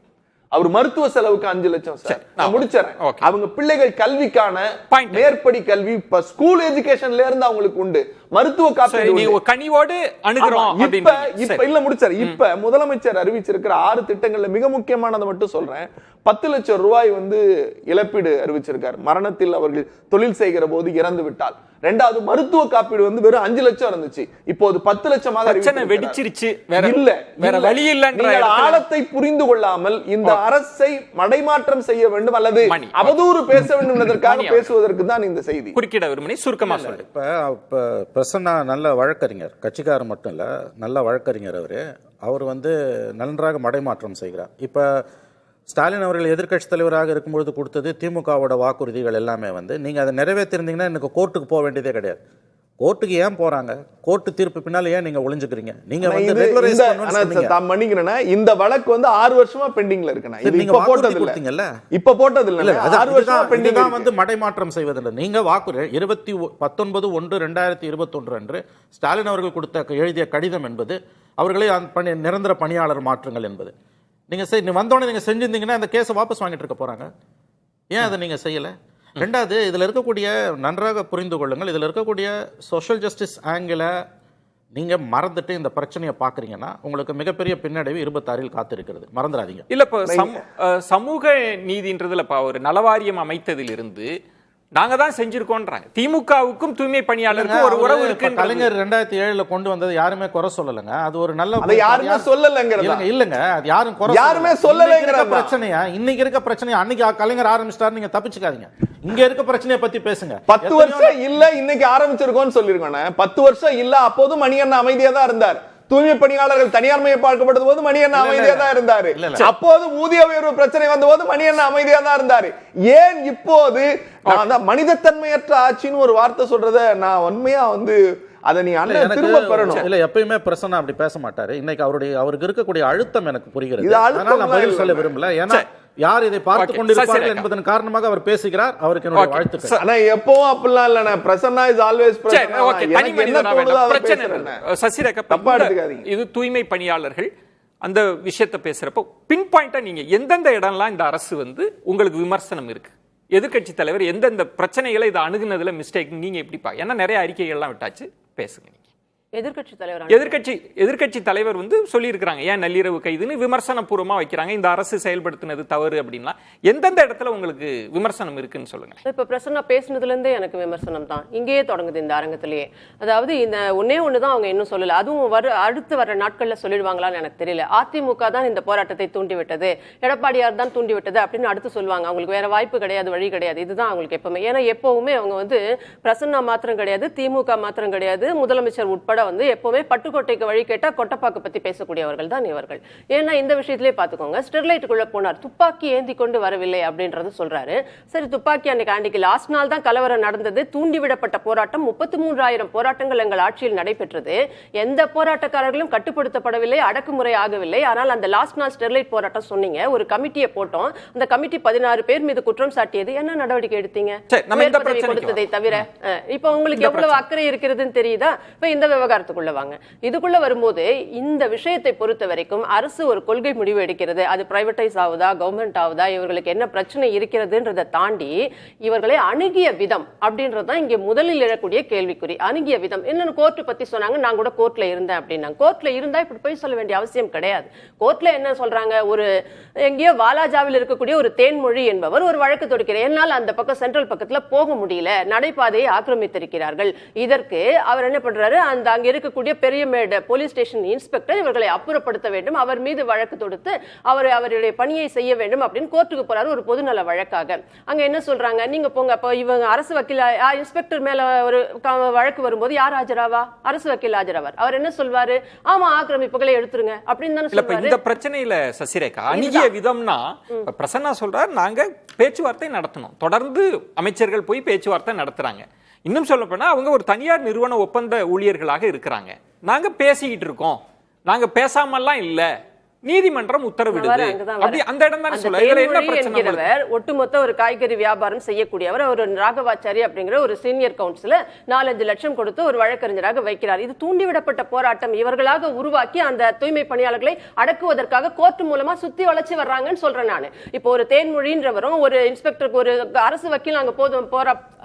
Speaker 5: அவர் மருத்துவ செலவுக்கு 5 லட்சம் சார். நான் முடிச்சறேன்.
Speaker 3: Okay.
Speaker 5: அவங்க பிள்ளைகள் கல்விக்கான மேற்படி கல்வி இப்ப ஸ்கூல் எஜுகேஷன்ல இருந்து அவங்களுக்கு உண்டு. மருத்துவ காப்பீடு
Speaker 3: நீ கனிவோடு அணுகுறோம்.
Speaker 5: இப்ப இல்ல முடிச்சாரு. இப்ப முதலமைச்சர் அறிவிச்சிருக்கிற 6 திட்டங்கள்ல மிக முக்கியமானதை மட்டும் சொல்றேன். 10 லட்சம் ரூபாய் இழப்பீடு அறிவிச்சிருக்காரு மரணத்தில் அவர்கள் தொழில் செய்கிற போது இறந்து விட்டால். 2வது மருத்துவ காப்பீடு வெறும் 5 லட்சம் இருந்துச்சு, இப்போது 10 லட்சமாக
Speaker 3: வெடிச்சிருச்சு.
Speaker 5: வேற வழி இல்ல. ஆழத்தை புரிந்து கொள்ளாமல் இந்த அரசை மடைமாற்றம் செய்ய வேண்டும் அல்லது அவதூறு பேச வேண்டும் என்பதற்காக பேசுவதற்கு தான் இந்த செய்தி.
Speaker 3: குறுக்கிட விரும்பி சுருக்கமா சொல்லு.
Speaker 4: இப்ப பிரசன்னா நல்ல வழக்கறிஞர், கட்சிக்காரர் மட்டும் இல்ல, நல்ல வழக்கறிஞர். அவர் நன்றாக மடைமாற்றம் செய்கிறார். இப்ப ஸ்டாலின் அவர்கள் எதிர்க்கட்சி தலைவராக இருக்கும்பொழுது கொடுத்தது திமுகவோட வாக்குறுதிகள் எல்லாமே நீங்க அதை நிறைவேற்றிருந்தீங்கன்னா எனக்கு கோர்ட்டுக்கு போக வேண்டியதே கிடையாது. கோர்ட்டுக்கு ஏன் போறாங்க? கோர்ட்டு தீர்ப்பு பின்னால ஏன் நீங்க ஒளிஞ்சுக்கிறீங்க? நீங்க
Speaker 5: மன்னிக்கிறேன்னா இந்த வழக்கு 6 வருஷமா பெண்டிங்ல இருக்குனா இது இப்ப போட்டது இல்ல. இப்ப போட்டது இல்ல. 6 வருஷமா பெண்டிங்
Speaker 4: தான் மடைமாற்றம் செய்வதில்லை. நீங்க வாக்குறுதி 19/1/2021 அன்று ஸ்டாலின் அவர்கள் எழுதிய கடிதம் என்பது அவர்களை நிரந்தர பணியாளர் மாற்றுங்கள் என்பது. நீங்க வந்தோடனே நீங்க செஞ்சிருந்தீங்கன்னா அந்த கேஸை வாபஸ் வாங்கிட்டு இருக்க போறாங்க. ஏன் அதை நீங்க செய்யல? 2வது இதுல இருக்கக்கூடிய நன்றாக புரிந்து கொள்ளுங்கள், இதுல இருக்கக்கூடிய சோஷியல் ஜஸ்டிஸ் ஆங்கிள நீங்க மறந்துட்டு இந்த பிரச்சனையை பாக்குறீங்கன்னா உங்களுக்கு மிகப்பெரிய பின்னடைவு 26 காத்திருக்கிறது. மறந்துடாதீங்க.
Speaker 3: இல்ல இப்ப சமூக நீதின்றதுல ஒரு நலவாரியம் அமைத்ததில் இருந்து நாங்க தான் செஞ்சிருக்கோன்றாங்க. திமுகவுக்கும் தூய்மை பணியாளருக்கும் ஒரு உறவு இருக்கு.
Speaker 4: கலைஞர் 2007 கொண்டு வந்தது யாருமே குறை சொல்லலங்க. அது ஒரு நல்ல
Speaker 5: யாருமே சொல்லலங்கறத
Speaker 4: இல்லங்க. அது யாருமே சொல்லலங்கற பிரச்சனையா இன்னைக்கு இருக்க பிரச்சனை அன்னைக்கு கலைஞர் ஆரம்பிச்சாரு. நீங்க தப்பிச்சுக்காதீங்க. இங்க இருக்க பிரச்சனையை பத்தி பேசுங்க.
Speaker 5: 10 வருஷம் இல்ல இன்னைக்கு ஆரம்பிச்சிருக்கோம்னு சொல்லிருக்கோம். 10 வருஷம் இல்ல அப்போது மணியண்ணா அமைதியா தான் இருந்தார். தூய்மை பணியாளர்கள் தனியார்மயமாக்கப்பட்டது போது மணியண்ணா அமைதியா தான் இருந்தாரு. அப்போது ஊதிய உயர்வு பிரச்சனை வந்த போது மணியண்ணா அமைதியா தான் இருந்தாரு. ஏன் இப்போது மனிதத்தன்மையற்ற ஆட்சின்னு ஒரு வார்த்தை சொல்றத நான் உண்மையா அதை நீ அண்ணன் திரும்ப பெறணும்.
Speaker 4: இல்ல எப்பயுமே பிரசன்னா அப்படி பேச மாட்டாரு. இன்னைக்கு அவருக்கு இருக்கக்கூடிய அழுத்தம் எனக்கு புரிகிறது. அதனால நான் பதில் சொல்ல விரும்பல. ஏன்னா யார் இதை பார்த்து கொண்டிருப்பார்கள் என்பதன் காரணமாக அவர் பேசுகிறார். அவருக்கு என்னுடைய வாழ்த்துக்கள்.
Speaker 5: ஆனா எப்பவும் அப்படிலாம் இல்ல. Prasanna is always Prasanna.
Speaker 3: சசிரேகா தப்பா எடுத்துக்காதீங்க. இது தூய்மை பணியாளர்கள் அந்த விஷயத்தை பேசுறப்போ பின் பாயிண்டா நீங்க எந்தெந்த இடம்லாம் இந்த அரசு உங்களுக்கு விமர்சனம் இருக்கு, எதிர்க்கட்சி தலைவர் எந்தெந்த பிரச்சனைகளை இதை அணுகுனதுல மிஸ்டேக் நீங்க எப்படி ஏன்னா நிறைய அறிக்கைகள்லாம் விட்டாச்சு, பேசுங்க. எதிர்க்கட்சி தலைவர் சொல்லி இருக்காங்க ஏன் நள்ளிரவு கைதுன்னு விமர்சன பூர்வமா வைக்கிறாங்க. இந்த அரசு செயல்படுத்தினது தவறு அப்படின்னா எந்தெந்த இடத்துல உங்களுக்கு விமர்சனம் இருக்குன்னு சொல்லுங்க.
Speaker 6: இப்ப பிரசன்னா பேசுனதுல இருந்தே எனக்கு விமர்சனம் தான் இங்கேயே தொடங்குது இந்த அரங்கத்திலேயே. அதாவது இந்த ஒண்ணுதான் அவங்க இன்னும் சொல்லல. அதுவும் அடுத்து வர நாட்கள்ல சொல்லிடுவாங்களான்னு எனக்கு தெரியல. அதிமுக தான் இந்த போராட்டத்தை தூண்டிவிட்டது, எடப்பாடியார் தான் தூண்டிவிட்டது அப்படின்னு அடுத்து சொல்லுவாங்க. அவங்களுக்கு வேற வாய்ப்பு கிடையாது, வழி கிடையாது. இதுதான் அவங்களுக்கு எப்பவுமே. ஏன்னா எப்பவுமே அவங்க பிரசன்னா மாத்திரம் கிடையாது, திமுக மாத்திரம் கிடையாது, முதலமைச்சர் உட்பட எப்பவுமே பட்டுக்கோட்டைக்கு வழி கேட்டா கொட்டப்பாக்கு பத்தி பேசக்கூடியவர்கள் தான் இவர்கள். ஏன்னா இந்த விஷயத்திலேயே பாத்துக்கோங்க, ஸ்டெர்லைட்டுக்குள்ள போனார், துப்பாக்கி ஏந்தி கொண்டு வரவில்லை அப்படின்றது சொல்றாரு. சரி, துப்பாக்கி அன்னைக்கு லாஸ்ட் நாள் தான் கலவரம் நடந்தது, தூண்டிவிடப்பட்ட போராட்டம் 33,000 போராட்டங்கள் எங்கள் ஆட்சியில் நடைபெற்றது. எந்த போராட்டக்காரர்களும் கட்டுப்படுத்தப்படவில்லை, அடக்குமுறை ஆகவில்லை. ஆனால் அந்த லாஸ்ட் நாள் ஸ்டெர்லைட் போராட்டம் சொன்னீங்க, ஒரு கமிட்டியை போட்டோம். அந்த கமிட்டி 16 பேர் மீது குற்றம் சாட்டியது. என்ன நடவடிக்கை எடுத்தீங்க? கொடுத்ததை தவிர இப்ப உங்களுக்கு எவ்வளவு அக்கறை இருக்கிறதுன்னு தெரியுதா? இப்ப இந்த விவகாரத்துக்குள்ள வாங்க. இதுக்குள்ள வரும்போது இந்த விஷயத்தை பொறுத்த வரைக்கும் அரசு ஒரு கொள்கை முடிவு எடுக்கிறது. அது பிரைவேடைஸ் ஆகுதா, கவர்மெண்ட் ஆகுதா, இவர்களுக்கு என்ன பிரச்சனை இருக்கிறதுன்றதை தாண்டி இவர்களை அணுகிய விதம் அப்படின்றதான் இங்க முதலில் எழக்கூடிய கேள்விக்குறி. அணுகிய விதம் என்னன்னு கோர்ட்டு பத்தி சொன்னாங்க. நான் கூட கோர்ட்ல இருந்தேன் அப்படின்னா, கோர்ட்ல இருந்தா இப்படி போய் சொல்ல வேண்டிய அவசியம் கிடையாது. கோர்ட்ல என்ன சொல்றாங்க, ஒரு எங்கேயோ வாலாஜாவில் இருக்கக்கூடிய ஒரு தேன்மொழி என்பவர் ஒரு வழக்கு தொடுக்கிறார். என்னால் அந்த பக்கம் சென்ட்ரல் பக்கத்துல போக முடியல, நடைபாதையை ஆக்கிரமித்திருக்கிறார்கள். இதற்கு அவர் என்ன பண்றாரு, அந்த அங்க இருக்கக்கூடிய பெரியமேடு போலீஸ் ஸ்டேஷன் இன்ஸ்பெக்டர் இவர்களை அப்புறப்படுத்த வேண்டும், அவர் மீது வழக்கு தொடுத்து அவருடைய பணியை செய்ய வேண்டும் அப்படின்னு கோர்ட்டுக்கு போறாரு ஒரு பொதுநல வழக்காக. அங்க என்ன சொல்றாங்க, நீங்க போங்க. அப்ப இவங்க அரசு வக்கீல் இன்ஸ்பெக்டர் மேல ஒரு வழக்கு வரும்போது யார் ஆஜராவா? அரசு வக்கீல் ஆஜராவார். அவர் என்ன சொல்வாரு, ஆமா ஆக்கிரமிப்புகளை எடுத்துருங்க அப்படின்னு தானே சொல்றாரு.
Speaker 3: இந்த பிரச்சனையில சசிரேகா அணுகிய விதம்னா பிரசன்னா சொல்றாரு, நாங்க பேச்சுவார்த்தை நடத்தணும், தொடர்ந்து அமைச்சர்கள் போய் பேச்சுவார்த்தை நடத்துறாங்க. இன்னும் சொல்ல போனா அவங்க ஒரு தனியார் நிறுவன ஒப்பந்த ஊழியர்களாக இருக்கிறாங்க. நாங்க பேசிக்கிட்டு இருக்கோம், நாங்க பேசாமல்லாம் இல்ல நீதிமன்றம் உத்தரவிடுது. அப்படி அந்த இடம் தானே சொல்ல. இதுல என்ன பிரச்சனை?
Speaker 6: என்கிறவர் ஒட்டுமொத்த ஒரு காய்கறி வியாபாரம் செய்யக்கூடியவர், ஒரு ராகவாச்சாரி அப்படிங்கிற ஒரு சீனியர் கவுன்சிலர் 4-5 லட்சம் கொடுத்து ஒரு வழக்கறிஞராக வைக்கிறார். இது தூண்டிவிடப்பட்ட போராட்டம். இவர்களாக உருவாக்கி அந்த தூய்மை பணியாளர்களை அடக்குவதற்காக கோர்ட் மூலமா சுத்தி வளைச்சு வர்றாங்கன்னு சொல்றேன் நான். இப்போ ஒரு தேன்மொழின்றவரும் ஒரு இன்ஸ்பெக்டருக்கு ஒரு அரசு வக்கீல் நாங்க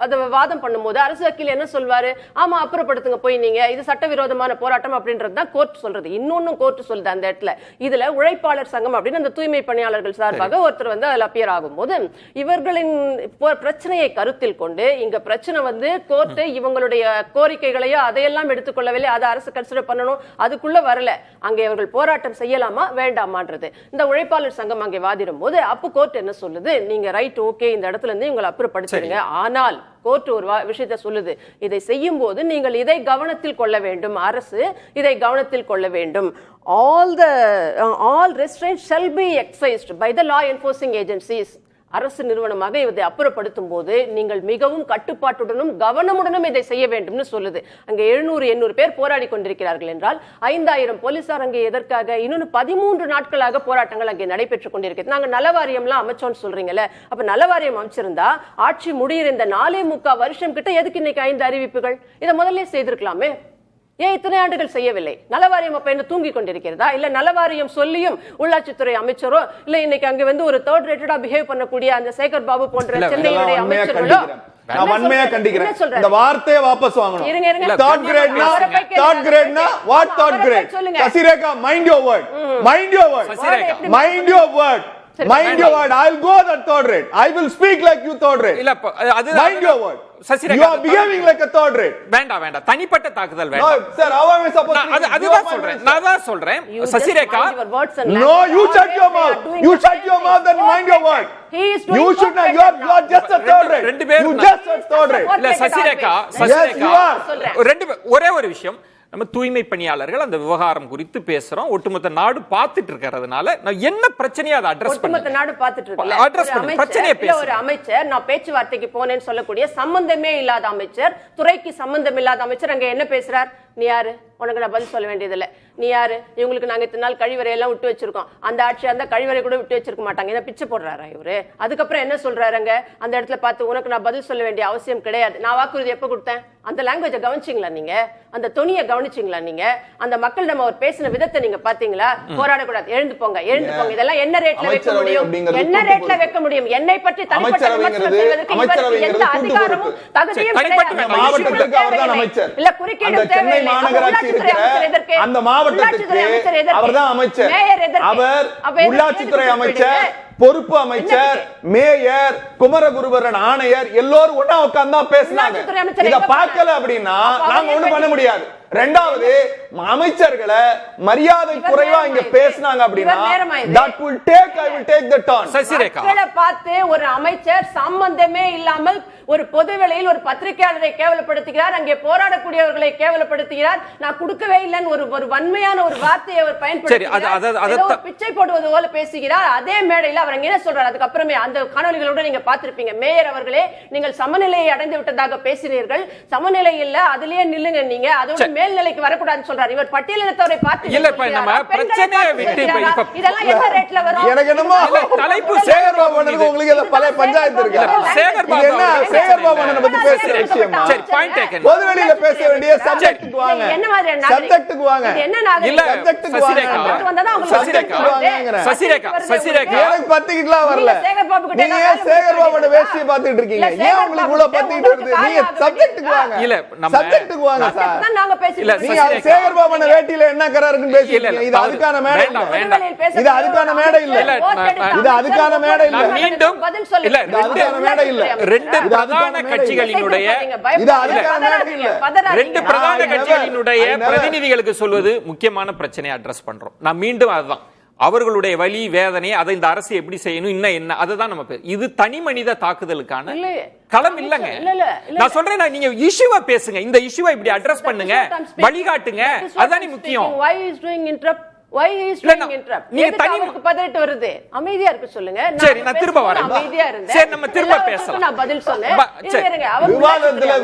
Speaker 6: அதை வாதம் பண்ணும்போது அரசு வக்கீல் என்ன சொல்வாரு? ஆமா அப்புறப்படுத்துங்க போய் நீங்க, இது சட்டவிரோதமான போராட்டம் அப்படின்றது தான் கோர்ட் சொல்றது. இன்னொன்னும் கோர்ட் சொல்லுது அந்த இடத்துல. இதுல உழைப்பாளர் சங்கம் அப்படின்னு அந்த தூய்மை பணியாளர்கள் சார்பாக ஒருத்தர் வந்து அதுல அப்பியர் ஆகும்போது இவர்களின் பிரச்சனையை கருத்தில் கொண்டு இங்க பிரச்சனை வந்து கோர்ட் இவங்களுடைய கோரிக்கைகளையோ அதையெல்லாம் எடுத்துக்கொள்ளவில்லை. அதை அரசு கன்சிடர் பண்ணணும், அதுக்குள்ள வரல. அங்கே இவர்கள் போராட்டம் செய்யலாமா வேண்டாமான்றது இந்த உழைப்பாளர் சங்கம் அங்கே வாதிடும் போது அப்போ கோர்ட் என்ன சொல்லுது? நீங்க ரைட், ஓகே, இந்த இடத்துல இருந்து இவங்களை அப்புறப்படுத்துங்க. ஆனால் கோர்ட் ஒரு விஷயத்தை சொல்லுது, இதை செய்யும் போது நீங்கள் இதை கவனத்தில் கொள்ள வேண்டும், அரசு இதை கவனத்தில் கொள்ள வேண்டும். all restraints shall be exercised by the law enforcing agencies. அரசு நிறுவனமாக இதை அப்புறப்படுத்தும் போது நீங்கள் மிகவும் கட்டுப்பாட்டுடனும் கவனமுடனும் இதை செய்ய வேண்டும்னு சொல்லுது. அங்கே 700-800 பேர் போராடி கொண்டிருக்கிறார்கள் என்றால் 5000 போலீசார் அங்கே எதற்காக? இன்னொன்று 13 நாட்களாக போராட்டங்கள் அங்கே நடைபெற்றுக் கொண்டிருக்கிறது. நாங்க நலவாரியம்லாம் அமைச்சோம்னு சொல்றீங்கல்ல, அப்ப நலவாரியம் அமைச்சிருந்தா ஆட்சி முடிகிற இந்த 4.25 வருஷம் கிட்ட எதுக்கு இன்னைக்கு 5 அறிவிப்புகள்? இதை முதல்ல செய்திருக்கலாமே. ஏன் இத்தனை ஆண்டுகள் செய்யவில்லை? நலவாரியம் அப்ப என்ன தூங்கி கொண்டிருக்கிறதா? இல்ல நலவாரியம் சொல்லியும் உள்ளாட்சித்துறை அமைச்சரோ இல்ல இன்னைக்கு அங்க வந்து ஒரு தேர்ட் ரேட்டடா பிஹேவ் பண்ணக்கூடிய அந்த சேகர் பாபு போன்ற சென்னையுடைய அமைச்சர்களோ
Speaker 5: நான் வன்மையா கண்டிக்கிறேன். இந்த வார்த்தையை வாபஸ் வாங்கணும். தேர்ட் கிரேட்னா what third grade? Sasirekha, mind your word, mind your word, mind your word. Mind your word. I'll go that third rate. I will speak like you third rate.
Speaker 3: இல்ல அது
Speaker 5: mind your word. You are behaving like a third rate.
Speaker 3: வேண்டாம் தனிப்பட்ட தாக்குதல் வேண்டாம்.
Speaker 5: No sir, how am I supposed to?
Speaker 3: நான் தான் சொல்றேன் Sasirekha.
Speaker 5: No, you shut your mouth. You shut your mouth and mind your word. You should not. You are just a third rate. You just a third rate.
Speaker 3: இல்ல சசிரேகா ஒரே ஒரு விஷயம். நம்ம தூய்மை பணியாளர்கள் அந்த விவகாரம் குறித்து பேசுறோம். ஒட்டுமொத்த நாடு பார்த்துட்டு இருக்கிறதுனால நான் என்ன பிரச்சனையை அதை அட்ரஸ் பண்ண
Speaker 6: ஒட்டுமொத்த நாடு பார்த்துட்டு இருக்கல. பிரச்சனையை பேச ஒரு அமைச்சர் நான் பேச்சுவார்த்தைக்கு போனேன்னு சொல்லக்கூடிய சம்பந்தமே இல்லாத அமைச்சர், துறைக்கு சம்பந்தம் இல்லாத அமைச்சர் அங்க என்ன பேசுறார்? நீ யாரு? உனக்கு நான் பதில் சொல்ல வேண்டியதில்லை. நீ யாரு? இவங்களுக்கு நாங்க இத்தனை நாள் கழிவறை எல்லாம் விட்டு வச்சிருக்கோம். அந்த ஆட்சியா இருந்தா கழிவறை கூட விட்டு வச்சிருக்க மாட்டாங்க. இதை பிச்சை போடுறாரா இவரு? அதுக்கப்புறம் என்ன சொல்றாருங்க அந்த இடத்துல பார்த்து, உனக்கு நான் பதில் சொல்ல வேண்டிய அவசியம் கிடையாது. நான் வாக்குறுதி எப்ப கொடுத்தேன்? அந்த லாங்குவேஜை கவனிச்சிங்களா நீங்க? அந்த துணியை கவனிச்சிங்களா நீங்க? அந்த மக்கள் நம்ம அவர் பேசின விதத்தை நீங்க பாத்தீங்களா? போராடக்கூடாது, எழுந்து போங்க, எழுந்து போங்க. இதெல்லாம் என்ன ரேட்ல வைக்க முடியும்? என்ன ரேட்ல வைக்க முடியும்? என்னை பற்றி தனிப்பட்ட விமர்சனம் செய்வதற்கு இவருக்கு எந்த அதிகாரமும் தகுதியும் கிடையாது. இல்ல குறுக்கீடு தேவையில்லை.
Speaker 5: அந்த மாவட்டத்துக்கு அவர்தான் அமைச்சர். அவர் உள்ளாட்சித்துறை அமைச்சர், பொறுப்பு அமைச்சர், மேயர், குமரகுருபரன் ஆணையர் எல்லோரும் ஒண்ணா உட்கார்ந்து பேசினாங்க. இத பார்க்கல அப்படின்னா நாங்க ஒண்ணும் பண்ண முடியாது. ரெண்டாவது, அமைச்சர்களை மரியாதை குறைவா இங்க பேசினாங்க அப்படின்னா that will take, I will take the turn.
Speaker 3: Sasirekha
Speaker 6: பார்த்து ஒரு அமைச்சர் சம்பந்தமே இல்லாமல் ஒரு பொதுவெளியில் ஒரு பத்திரிகையாளரை கேவலப்படுத்துகிறார், அங்கே போராடக்கூடியவர்களை கேவலப்படுத்துகிறார். நான் கொடுக்கவே இல்லைன்னு ஒரு வன்மையான ஒரு வார்த்தையை அவர் பயன்படுத்தி பிச்சை போடுவது போல பேசுகிறார். அதே மேடையில் அவர் என்ன சொல்றாரு? அதுக்கப்புறமே அந்த காணொலிகளோட நீங்க பார்த்திருப்பீங்க. மேயர் அவர்களே, நீங்கள் சமநிலையை அடைந்து விட்டதாக பேசினீர்கள். சமநிலை இல்ல, அதிலேயே நில்லுங்க. நீங்க அதோட மேல்நிலைக்கு வரக்கூடாதுன்னு சொல்றாரு. இவர் பட்டியலினத்தவரை பார்த்து
Speaker 3: இல்ல இப்ப நம்ம பிரச்சனையை விட்டு
Speaker 6: இதெல்லாம் என்ன ரேட்ல வரும்?
Speaker 5: எனக்கு என்னமோ தலைப்பு சேகர் பாபுனுக்கு உங்களுக்கு எல்லாம் பல பஞ்சாயத்து இருக்கு.
Speaker 3: சேகர் பாபு
Speaker 5: என்ன சேகர் பாபுனை பத்தி பேசுற விஷயமா?
Speaker 3: சரி, பாயிண்ட் டேக்கன்.
Speaker 5: பொதுவெளியில பேச வேண்டிய சப்ஜெக்ட்டுக்கு வாங்க.
Speaker 6: என்ன மாதிரி
Speaker 5: சப்ஜெக்ட்டுக்கு வாங்க.
Speaker 6: என்ன நாகரிகம்?
Speaker 3: இல்ல
Speaker 5: சப்ஜெக்ட்டுக்கு வாங்க.
Speaker 3: சசிரேகா
Speaker 5: எனக்கு பத்திக்கிட்டலாம் வரல. நீங்க சேகர் பாபுனை வேஷ்டியை பார்த்துட்டு இருக்கீங்க. ஏன் உங்களுக்கு இவ்வளவு பத்திக்கிட்டு வருது? நீங்க சப்ஜெக்ட்டுக்கு வாங்க.
Speaker 3: இல்ல நம்ம
Speaker 5: சப்ஜெக்ட்டுக்கு வாங்க சார்.
Speaker 6: நாங்க
Speaker 3: இல்ல
Speaker 5: சேகர் பாபுன வேட்டியில என்ன கராருன்னு பேசிட்டீங்க. இது அதுக்கான மேடை இல்ல. இது அதுக்கான மேடை இல்ல. இது அதுக்கான மேடை இல்ல.
Speaker 3: மீண்டும் இல்ல
Speaker 5: அதுக்கான மேடை இல்ல.
Speaker 3: ரெண்டு பிரதான கட்சிகளினுடைய
Speaker 5: இது அதுக்கான மேடை இல்ல.
Speaker 3: ரெண்டு பிரதான கட்சிகளினுடைய பிரதிநிதிகளுக்கு சொல்வது முக்கியமான பிரச்சனையை அட்ரஸ் பண்றோம். நான் மீண்டும் அதுதான் அவர்களுடைய வலி வேதனை, அதை இந்த அரசு எப்படி செய்யணும் என்ன அதுதான் நம்ம இது தனி மனித தாக்குதலுக்கான களம் இல்லங்க. நான் சொல்றேன், நீங்க இஷ்யூவை பேசுங்க, இந்த இஷ்யூவை இப்படி அட்ரஸ் பண்ணுங்க, வழிகாட்டுங்க, அதானே முக்கியம்.
Speaker 6: Why he is
Speaker 3: இல்ல,
Speaker 6: trying to interrupt?
Speaker 3: நீங்க
Speaker 6: எதுக்கு
Speaker 3: தனி-
Speaker 6: அவருக்கு பதறிட்டு வருது? அமைதியா இருக்க சொல்லுங்க.
Speaker 3: சரி, நான் திரும்ப வரேன்.
Speaker 6: அமைதியா இருந்தேன்.
Speaker 3: சரி, நம்ம திரும்ப
Speaker 6: எல்லாத்துக்கும்
Speaker 3: பேசலாம்.
Speaker 6: நான் பதில் சொன்னேன்.
Speaker 3: சரி.
Speaker 6: இருங்க, அவர்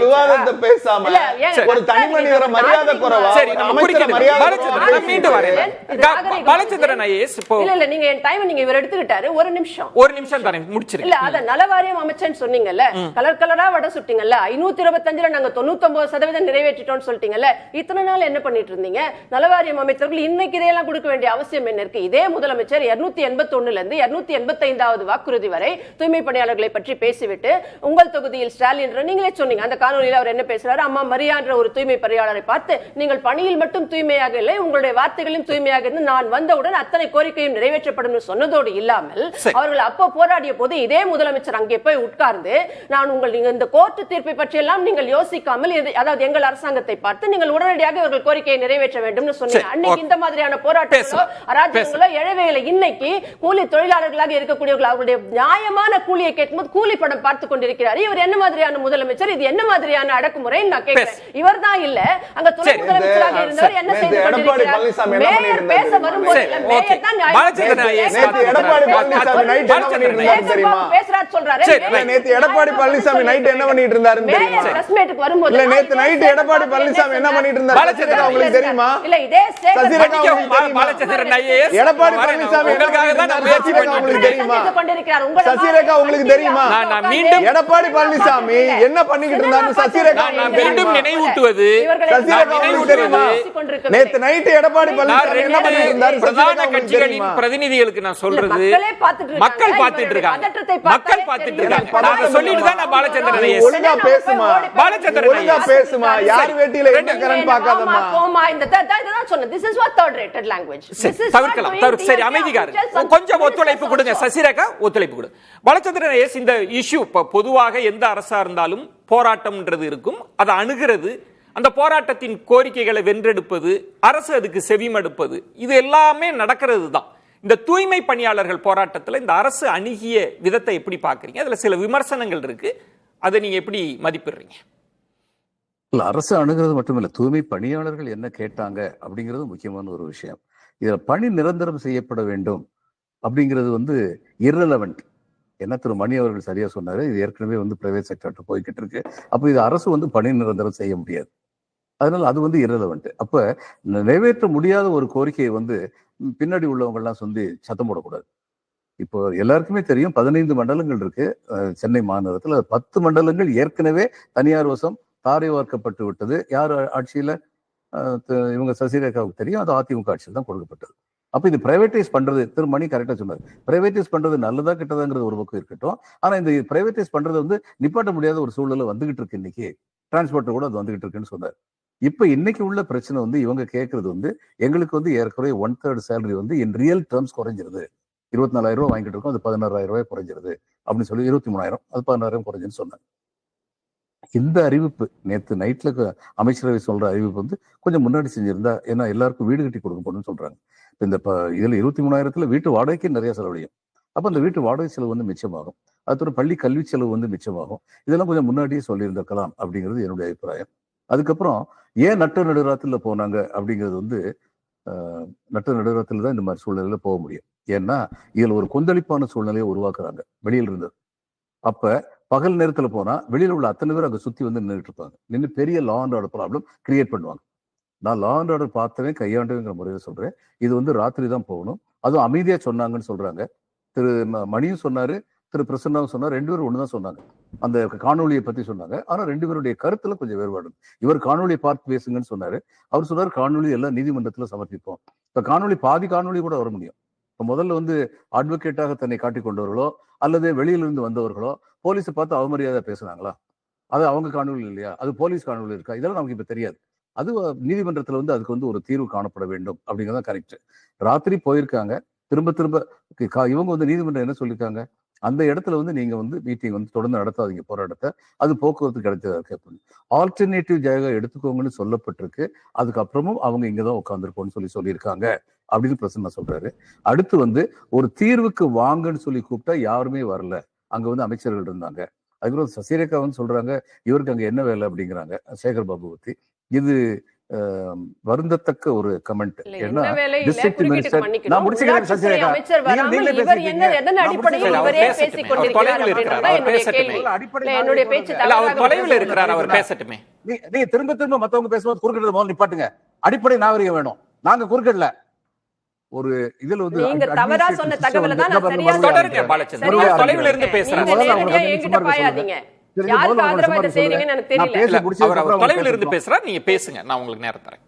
Speaker 5: விவாதத்தை பேசாம
Speaker 6: இல்ல, ஏங்க,
Speaker 5: ஒரு தனி மனிதர மரியாதை குறைவா
Speaker 3: சரி, நம்ம
Speaker 5: அமைச்சர்
Speaker 3: குறிக்கிறோம்.
Speaker 5: மரியாதை
Speaker 3: பாலச்சந்திரன், நான் மீண்டும் வரேன். பாலச்சந்திரன் ஐஏஎஸ் இப்போ
Speaker 6: இல்ல நீங்க என் டைம் நீங்க இவர் எடுத்துக்கிட்டாரு. ஒரு நிமிஷம்
Speaker 3: தானே முடிச்சிருக்கேன்.
Speaker 6: இல்ல அத நலவாரியம் அமைச்சேன்னு சொன்னீங்கல்ல, கலர் கலரா வட சுட்டீங்கல்ல, 525ல நாங்க 99% நிறைவேற்றிட்டோம்னு சொல்லிட்டீங்கல்ல, இத்தனை நாள் என்ன பண்ணிட்டு இருந்தீங்க? நலவாரியம் அமைச்சர்கள் இன்னைக்கு இதையெல்லாம் கொடுக்க வேண்டிய அவசியம் என்ன இருக்கு? இதே முதலமைச்சர் 281ல இருந்து 285வது வாக்குறுதி வரை தூய்மை பணியாளர்களை பற்றி பேசிவிட்டு உங்கள் தொகுதியில் ஸ்டாலின் நீங்களே சொன்னீங்க. அந்த காணொலியில் அவர் என்ன பேசுறாரு? அம்மா மரியான்ற ஒரு தூய்மை பணியாளரை பார்த்து நீங்கள் பணியில் மட்டும் தூய்மையாக இல்லை, உங்களுடைய வார்த்தைகளும் தூய்மையாக இருந்து நான் வந்தவுடன் அத்தனை கோரிக்கையும் நிறைவேற்றப்படும் சொன்னதோடு இல்லாமல் அவர்கள் அப்போ போராடிய போது இதே முதலமைச்சர் அங்கே போய் உட்கார்ந்து நான் நீங்க இந்த கோர்ட்டு தீர்ப்பை பற்றி எல்லாம் நீங்கள் யோசிக்காமல் அதாவது எங்கள் அரசாங்கத்தை பார்த்து நீங்கள் உடனடியாக அவர்கள் கோரிக்கையை நிறைவேற்ற வேண்டும் சொன்னீங்க. அன்னைக்கு இந்த மாதிரியான போராட்டங்களோ அராஜகங்களோ எழவே இல்லை. இன்னைக்கு கூலி தொழிலாளர்களாக இருக்கக்கூடியவர்கள் அவருடைய நியாயமான கூலியை கேட்கும்போது கூலி படம் பார்த்து கொண்டிருக்கிறார். இவர் என்ன மாதிரியான முதலமைச்சர்? இது என்ன மாதிரியான அடக்குமுறை நான் கேட்கிறேன். இவர் தான் இல்ல, அங்க துணை முதலமைச்சராக இருந்தவர் என்ன செய்து கொண்டிருக்கிறார்? மேயர் பேச வரும்போது மேயர் தான் பேசுறாரு சொல்றாரு.
Speaker 5: நேத்து எடப்பாடி பழனிசாமி நைட் என்ன பண்ணிட்டு இருந்தாரு தெரியுமா?
Speaker 6: பிரஸ் மீட்டுக்கு வரும்போது
Speaker 5: இல்ல நேத்து நைட் எடப்பாடி பழனிசாமி என்ன பண்ணிட்டு இருந்தாரு உங்களுக்கு தெரியுமா?
Speaker 6: இல்ல இதே
Speaker 5: சசிரேகா
Speaker 3: பாலச்சந்திரன் ஐஏஎஸ்
Speaker 5: எடப்பாடி பழனிசாமி
Speaker 3: உங்களுக்காக தான் நான் முயற்சி
Speaker 5: சசிரேகா உங்களுக்கு தெரியுமா? சசிரேகா உங்களுக்கு தெரியுமா?
Speaker 3: நான் மீண்டும்
Speaker 5: எடப்பாடி பழனிசாமி என்ன பண்ணிக்கிட்டு இருந்தாரு? சசிரேகா
Speaker 3: நான் மீண்டும் நினைவூட்டுவது
Speaker 5: சசிரேகா உங்களுக்கு தெரியுமா? நேத்து நைட் எடப்பாடி பழனிசாமி என்ன பண்ணிட்டு இருந்தாரு?
Speaker 3: பிரதான கட்சிகளின் பிரதிநிதிகளுக்கு நான் சொல்றது மக்கள் பார்த்துட்டு இருக்காங்க. மக்கள் பார்த்துட்டு இருக்காங்க. நான் சொல்லிட்டு தான் நான் பாலச்சந்திரன் ஐஏஎஸ்
Speaker 5: ஒழுங்கா பேசுமா?
Speaker 3: பாலச்சந்திரன்
Speaker 5: ஒழுங்கா பேசுமா? யார் வேட்டியில என்ன current பார்க்காதம்மா?
Speaker 6: This is what third rated language.
Speaker 3: தவிர்க்கலாம். சரி, அமைதிகாரு. கொஞ்சம் ஒத்துழைப்பு கொடுங்க. சசிரேகா ஒத்துழைப்பு கொடு. பாலச்சந்திரன் ஐஏஎஸ் இந்த இஷ்யூ பொதுவாக எந்த அரசா இருந்தாலும் போராட்டம்ன்றது இருக்கும். அதை அணுகிறது, அந்த போராட்டத்தின் கோரிக்கைகளை வென்றெடுப்பது, அரசு அதுக்கு செவிமடுப்பது, இது எல்லாமே நடக்கிறது தான். இந்த தூய்மை பணியாளர்கள் போராட்டத்தில் இந்த அரசு அணுகிய விதத்தை எப்படி பார்க்குறீங்க? அதில் சில விமர்சனங்கள் இருக்கு, அதை நீங்க எப்படி மதிப்பிடுறீங்க?
Speaker 7: அரசு அணுகிறது மட்டுமில்ல, தூய்மை பணியாளர்கள் என்ன கேட்டாங்க அப்படிங்கிறது முக்கியமான ஒரு விஷயம். இதுல பணி நிரந்தரம் செய்யப்பட வேண்டும் அப்படிங்கிறது இரலவெண்ட். என்ன திரு மணி அவர்கள் சரியா சொன்னாரு, இது ஏற்கனவே பிரைவேட் செக்டர் போய்கிட்டு இருக்கு. அப்ப இது அரசு பணி நிரந்தரம் செய்ய முடியாது. அதனால அது இரலவெண்ட். அப்ப நிறைவேற்ற முடியாத ஒரு கோரிக்கையை பின்னாடி உள்ளவங்க எல்லாம் சத்தம் போடக்கூடாது. இப்போ எல்லாருக்குமே தெரியும் 15 மண்டலங்கள் இருக்கு சென்னை மாநகரத்துல. 10 மண்டலங்கள் ஏற்கனவே தனியார் வசம் தாரை வார்க்கப்பட்டு விட்டது. யார் ஆட்சியில? இவங்க சசிரேகாவுக்கு தெரியும், அது அதிமுக ஆட்சியில் தான் கொடுக்கப்பட்டது. அப்ப இது பிரைவேடைஸ் பண்றது, திரு மணி கரெக்டா சொன்னார், பிரைவேடைஸ் பண்றது நல்லதா கெட்டதாங்கிறது ஒரு பக்கம் இருக்கட்டும். ஆனா இந்த பிரைவேடைஸ் பண்றது நிப்பாட்ட முடியாத ஒரு சூழ்நிலை வந்துகிட்டு இருக்கு. இன்னைக்கு டிரான்ஸ்போர்ட் கூட அது வந்துகிட்டு இருக்குன்னு சொன்னார். இப்ப இன்னைக்கு உள்ள பிரச்சனை இவங்க கேட்கறது எங்களுக்கு ஏற்கனவே 1/3 சேலரி இன் ரியல் டேர்ம்ஸ் குறைஞ்சிருது. 24,000 ரூபாய் வாங்கிட்டு இருக்கோம், அது 16,000 ரூபாய் குறைஞ்சிருது அப்படின்னு சொல்லி 23,000, அது 16,000 குறைஞ்சுன்னு சொன்னாங்க. இந்த அறிவிப்பு நேற்று நைட்ல அமைச்சரவை சொல்ற அறிவிப்பு கொஞ்சம் முன்னாடி செஞ்சிருந்தா, ஏன்னா எல்லாருக்கும் வீடு கட்டி கொடுக்கணும்னு சொல்றாங்க. இந்த இதுல 23,000 வீட்டு வாடகைக்கு நிறைய செலவழியும். அப்ப அந்த வீட்டு வாடகை செலவு மிச்சமாகும். அது ஒரு பள்ளி கல்வி செலவு மிச்சமாகும். இதெல்லாம் கொஞ்சம் முன்னாடியே சொல்லியிருந்திருக்கலாம் அப்படிங்கிறது என்னுடைய அபிப்பிராயம். அதுக்கப்புறம் ஏன் நட்ட நடுராத்திரில போனாங்க அப்படிங்கிறது நட்ட நடுராத்திரில தான் இந்த மாதிரி சூழ்நிலையில போக முடியும். ஏன்னா இதுல ஒரு கொந்தளிப்பான சூழ்நிலையை உருவாக்குறாங்க வெளியில இருந்து. அப்ப பகல் நேரத்துல போனா வெளியில உள்ள அத்தனை பேர் அங்க சுத்தி நின்றுட்டு இருப்பாங்க. நின்று பெரிய law and order problem create பண்ணுவாங்க. நான் லா அண்ட் ஆர்டர் பார்த்தவன் கையாண்டுங்கிற முறையில சொல்றேன். இது ராத்திரி தான் போகணும், அதுவும் அமைதியா சொன்னாங்கன்னு சொல்றாங்க. திரு மணியும் சொன்னாரு, திரு பிரசன்னாவும் சொன்னார். 2 பேரும் ஒண்ணுதான் சொன்னாங்க, அந்த காணொலியை பத்தி சொன்னாங்க. ஆனா 2 பேருடைய கருத்துல கொஞ்சம் வேறுபாடு. இவர் காணொலியை பார்த்து பேசுங்கன்னு சொன்னாரு, அவர் சொன்னார் காணொலி எல்லாம் நீதிமன்றத்துல சமர்ப்பிப்போம். இப்ப காணொலி பாதி காணொலி கூட வர முடியும். இப்ப முதல்ல அட்வொகேட்டாக தன்னை காட்டிக் கொண்டவர்களோ அல்லது வெளியிலிருந்து வந்தவர்களோ போலீஸை பார்த்து அவமரியாதை பேசுனாங்களா? அது அவங்க காணொலி இல்லையா? அது போலீஸ் காணொலி இருக்கா? இதெல்லாம் நமக்கு இப்ப தெரியாது. அது நீதிமன்றத்துல அதுக்கு ஒரு தீர்வு காணப்பட வேண்டும் அப்படிங்கிறதா கரெக்ட். ராத்திரி போயிருக்காங்க, திரும்ப திரும்ப இவங்க நீதிமன்றம் என்ன சொல்லியிருக்காங்க, அந்த இடத்துல நீங்க மீட்டிங் தொடர்ந்து நடத்தாதீங்க போராட்டத்தை, அது போக்குவரத்து கிடைச்சதா கேட்பீங்க. ஆல்டர்னேட்டிவ் ஜாக எடுத்துக்கோங்கன்னு சொல்லப்பட்டிருக்கு. அதுக்கப்புறமும் அவங்க இங்கதான் உட்காந்துருக்கோம்னு சொல்லியிருக்காங்க அப்படின்னு பிரசன்னா சொல்றாரு. அடுத்து ஒரு தீர்வுக்கு வாங்கன்னு சொல்லி கூப்பிட்டா யாருமே வரல. அங்க அமைச்சர்கள் இருந்தாங்க. அதுக்கப்புறம் சசிரேகா சொல்றாங்க இவருக்கு அங்க என்ன வேலை அப்படிங்கிறாங்க, சேகர் பாபு பத்தி. இது வருந்தத்தக்க ஒரு கமெண்ட்.
Speaker 6: இல்ல,
Speaker 7: ஏன்னா
Speaker 6: என்ன வேலை இல்ல,
Speaker 7: டிஸ்ட்ரிக்ட்
Speaker 6: குறுக்கீட்டுக்கு
Speaker 7: மினிஸ்டர்
Speaker 6: மன்னிக்கணும்.
Speaker 7: நான் முடிச்சுக்கிறேன்
Speaker 6: உள்ளாட்சித்துறை
Speaker 7: சசிரேகா.
Speaker 6: அமைச்சர் வராமல்
Speaker 7: நீங்களே
Speaker 6: இவர்
Speaker 7: பேசிட்டீங்க.
Speaker 6: எதன்
Speaker 7: நான்
Speaker 6: அடிப்படையில்
Speaker 7: முடிச்சுக்கிறேன்.
Speaker 6: இவரே
Speaker 3: அவர்
Speaker 6: பேசிக்
Speaker 3: பேசட்டுமே.
Speaker 6: கொண்டிருக்கிறார்
Speaker 3: அவர் தொலைவில்
Speaker 6: அப்படின்றதுதான்
Speaker 3: இருக்கிறார்.
Speaker 6: என்னுடைய
Speaker 3: அவர்
Speaker 6: கேள்வி.
Speaker 7: அடிப்படை
Speaker 6: இல்ல, என்னுடைய பேச்சு
Speaker 3: இல்ல, அவர்
Speaker 6: தவறாக
Speaker 3: தொலைவில் இருக்கிறார், அவர் பேசட்டுமே.
Speaker 7: நீங்க திரும்ப மத்தவங்க பேசும்போது குறுக்கிட்டு முதல்ல நிப்பாட்டுங்க. அடிப்படை நாகரிகம் வேணும். நாங்க குறுக்கிடல. ஒரு இதுல வந்து
Speaker 6: நீங்க தவறா சொன்ன தகவலை தான் நான் சரியா
Speaker 3: தொடருங்க
Speaker 6: சொல்றேன்.
Speaker 3: பாலச்சந்திரன்.
Speaker 6: சரியா
Speaker 3: அவர் தொலைவில் இருந்து
Speaker 6: சொல்றேன்.
Speaker 3: பேசுறாரு.
Speaker 6: நீங்க
Speaker 7: முதல்ல
Speaker 6: நேரடியா
Speaker 7: அவங்க
Speaker 6: என்கிட்ட
Speaker 7: சும்மா
Speaker 6: பாயாதீங்க.
Speaker 7: சரி,
Speaker 6: யாருக்கு
Speaker 7: முதல்ல
Speaker 6: ஆதரவா
Speaker 7: அவங்க
Speaker 6: இதை செய்றீங்கன்னு எனக்கு
Speaker 7: நான்
Speaker 6: தெரியல.
Speaker 7: பேசி
Speaker 3: இல்ல,
Speaker 7: முடிச்சதுக்கு
Speaker 3: அவர்
Speaker 7: அப்புறம்
Speaker 3: தொலைவில் இருந்து
Speaker 7: பேசட்டும்.
Speaker 3: பேசுறார், நீங்க பேசுங்க, நான் உங்களுக்கு நேரம் தரேன்.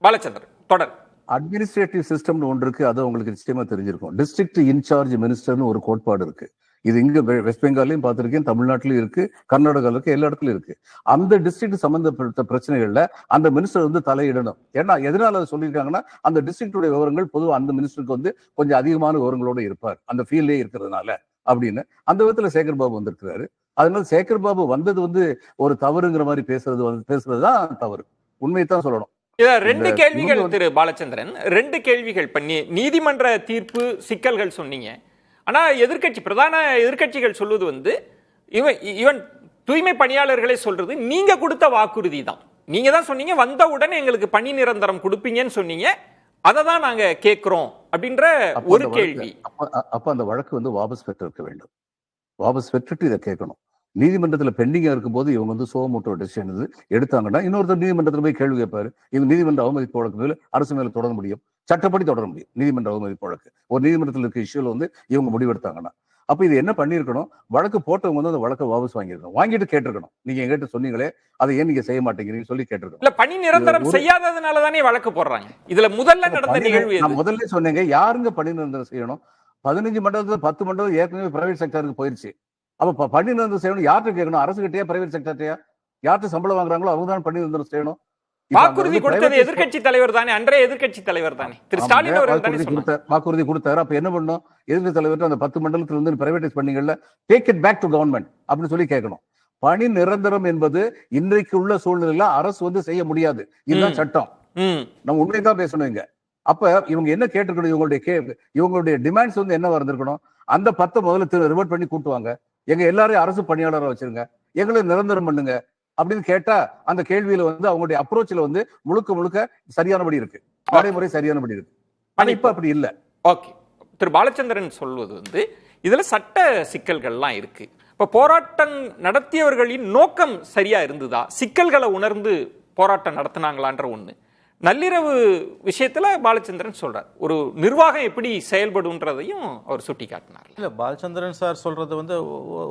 Speaker 3: பாலச்சந்திரன் தொடர்.
Speaker 7: அட்மினிஸ்ட்ரேட்டிவ் சிஸ்டம்னு ஒன்று இருக்கு, அது உங்களுக்கு நிச்சயமா தெரிஞ்சிருக்கும். டிஸ்ட்ரிக்ட் இன்சார்ஜ் மினிஸ்டர்னு ஒரு கோட்பாடு இருக்கு. இது இங்க வெஸ்ட் பெங்காலையும் பார்த்திருக்கேன், தமிழ்நாட்டிலும் இருக்கு, கர்நாடகால இருக்கு, எல்லா இடத்துலயும் இருக்கு. அந்த டிஸ்ட்ரிக்ட் சம்பந்தப்பட்ட பிரச்சனைகள்ல அந்த மினிஸ்டர் வந்து தலையிடணும். ஏன்னா எதனால அதை சொல்லியிருக்காங்கன்னா, அந்த டிஸ்ட்ரிக்டுடைய விவரங்கள் பொதுவாக அந்த மினிஸ்டருக்கு வந்து கொஞ்சம் அதிகமான விவரங்களோட இருப்பார், அந்த ஃபீல்டே இருக்கிறதுனால அப்படின்னு. அந்த விதத்துல சேகர் பாபு வந்திருக்கிறாரு. அதனால சேகர் பாபு வந்தது வந்து ஒரு தவறுங்கிற மாதிரி பேசுறதுதான் தவறு. உண்மையைத்தான் சொல்லணும்.
Speaker 3: இத ரெண்டு
Speaker 7: இந்த
Speaker 3: கேள்விகள்
Speaker 7: இவங்க
Speaker 3: திரு பாலச்சந்திரன், ரெண்டு கேள்விகள் பண்ணி நீதிமன்ற தீர்ப்பு சிக்கல்கள் சொன்னீங்க. ஆனா பிரதான எதிர்க்கட்சிகள் சொல்வது வந்து இவன் தூய்மை பணியாளர்களை சொல்றது நீங்க கொடுத்த வாக்குறுதி தான். நீங்க தான் சொன்னீங்க வந்தவுடனே எங்களுக்கு பணி நிரந்தரம் கொடுப்பீங்கன்னு சொன்னீங்க, அதை தான் நாங்க கேட்கிறோம் அப்படின்ற ஒரு கேள்வி.
Speaker 7: அப்ப அந்த வழக்கு வந்து வாபஸ் பெற்றிருக்க வேண்டும். வாபஸ் பெற்றுட்டு இதை கேட்கணும். நீதிமன்றத்தில் பெண்டிங்கா இருக்கும் போது இவங்க வந்து சோமோட்டோ டெசிஷன் எடுத்தாங்கன்னா இன்னொருத்தர் நீதிமன்றத்தில் போய் கேள்வி கேட்பாரு. இவங்க நீதிமன்ற அவமதிப்பு வழக்கு மேல அரசு மேல தொடர முடியும், சட்டப்படி தொடர முடியும். நீதிமன்ற அவமதிப்பு வழக்கு ஒரு நீதிமன்றத்தில் இருக்க இஷ்யூல வந்து இவங்க முடிவெடுத்தாங்கன்னா, அப்ப இது என்ன பண்ணிருக்கணும், வழக்கு போட்டவங்க வந்து அந்த வழக்கை வாபஸ் வாங்கிருக்கணும், வாங்கிட்டு கேட்டிருக்கணும். நீங்க எங்கிட்ட சொன்னீங்களே அதை ஏன் நீங்க செய்ய மாட்டேங்கிறீங்க சொல்லி கேட்டிருக்கணும்.
Speaker 3: இல்ல, பணி நிரந்தரம் செய்யாததுனால தானே வழக்கு போடுறாங்க. இதுல முதல்ல நடந்த நிகழ்வு
Speaker 7: நான் முதல்ல சொன்னேங்க, யாருங்க பணி நிரந்தரம் செய்யணும்? 15 மண்டலத்துல 10 மண்டலம் ஏற்கனவே பிரைவேட் செக்டருக்கு போயிருச்சு. அப்ப பணி நிரந்தரம் செய்யணும் யார்கிட்ட கேட்கணும்? அரசு கிட்டயா, பிரைவேட் செக்டர்கிட்டயா? யார்கிட்ட சம்பளம் வாங்குறாங்களோ அவங்க தான் பணி நிரந்தரம் செய்யணும்.
Speaker 3: வாக்குறுதி கொடுத்தது எதிர்க்கட்சி தலைவர் தானே, அன்றைய எதிர்க்கட்சி தலைவர் தானே, திரு ஸ்டாலின் அவர்கள் தானே சொன்னார்.
Speaker 7: வாக்குறுதி கொடுத்தாரு. அப்ப என்ன பண்ணணும்? எதிர்க்கட்சி தலைவர் அந்த 10 மண்டலத்துல இருந்து பிரைவேடைஸ் பண்ணீங்கல்ல, take it back to government அப்படின்னு சொல்லி கேட்கணும். பணி நிரந்தரம் என்பது இன்றைக்கு உள்ள சூழ்நிலையில அரசு வந்து செய்ய முடியாது. இதுதான் சட்டம். நம்ம உண்மைதான் பேசணும் இங்க. அப்ப இவங்க என்ன கேட்டிருக்கணும்? இவங்களுடைய டிமாண்ட்ஸ் வந்து என்ன வந்திருக்கணும்? அந்த 10 முதல்ல ரிவர்ட் பண்ணி கூட்டுவாங்க, எங்க எல்லாரையும் அரசு பணியாளராக வச்சிருங்க, எங்களை நிரந்தரம் பண்ணுங்க அப்படின்னு கேட்டா அந்த கேள்வியில வந்து அவங்களுடைய அப்ரோச்ல வந்து முழுக்க சரியானபடி இருக்கு, நடைமுறை சரியானபடி இருக்கு. ஆனா இப்ப அப்படி இல்ல.
Speaker 3: ஓகே, திரு பாலச்சந்திரன் சொல்வது வந்து இதுல சட்ட சிக்கல்கள்லாம் இருக்கு. இப்ப போராட்டம் நடத்தியவர்களின் நோக்கம் சரியா இருந்ததா, சிக்கல்களை உணர்ந்து போராட்டம் நடத்தினாங்களான்ற ஒண்ணு. நள்ளிரவு விஷயத்துல பாலச்சந்திரன் சொல்றார், ஒரு நிர்வாகம் எப்படி செயல்படுன்றதையும் அவர் சுட்டி காட்டினார்.
Speaker 4: இல்ல, பாலச்சந்திரன் சார் சொல்றது வந்து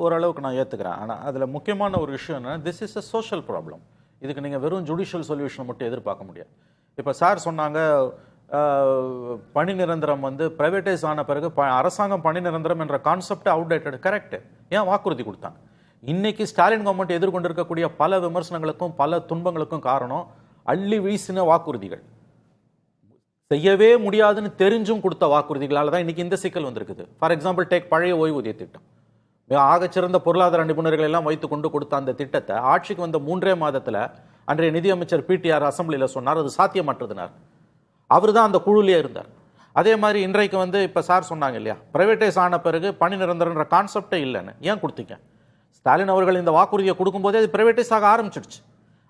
Speaker 4: ஓரளவுக்கு நான் ஏத்துக்கிறேன். ஆனா அதுல முக்கியமான ஒரு விஷயம் என்ன, this is a social problem. இதுக்கு நீங்க வெறும் ஜுடிஷியல் சொல்யூஷன் மட்டும் எதிர்பார்க்க முடியாது. இப்ப சார் சொன்னாங்க பணி நிரந்தரம் வந்து பிரைவேடைஸ் ஆன பிறகு அரசாங்கம் பணி நிரந்தரம் என்ற கான்செப்ட் அவுடேட்டட். கரெக்ட். ஏன் வாக்குறுதி கொடுத்தாங்க? இன்னைக்கு ஸ்டாலின் கவர்மெண்ட் எதிர்கொண்டிருக்கக்கூடிய பல விமர்சனங்களுக்கும் பல துன்பங்களுக்கும் காரணம் அள்ளி வீசின வாக்குறுதிகள், செய்யவே முடியாதுன்னு தெரிஞ்சும் கொடுத்த வாக்குறுதிகளால தான் இன்னைக்கு இந்த சிக்கல் வந்திருக்குது. ஃபார் எக்ஸாம்பிள் டேக் பழைய ஓய்வூதிய திட்டம். ஆகச்சிறந்த பொருளாதார நிபுணர்கள் எல்லாம் வைத்துக் கொண்டு கொடுத்த அந்த திட்டத்தை ஆட்சிக்கு வந்த 3 மாதத்துல அன்றைய நிதியமைச்சர் பிடிஆர் அசம்பிளியில சொன்னார் அது சாத்தியமற்றதுனார். அவர் தான் அந்த குழுலேயே இருந்தார். அதே மாதிரி இன்றைக்கு வந்து இப்ப சார் சொன்னாங்க இல்லையா, பிரைவேடைஸ் ஆன பிறகு பணி நிரந்தரன்ற கான்செப்டே இல்லைன்னு. ஏன் கொடுத்தீங்க? ஸ்டாலின் அவர்கள் இந்த வாக்குறுதியை கொடுக்கும் போதே அது பிரைவேடைஸ் ஆக ஆரம்பிச்சிடுச்சு.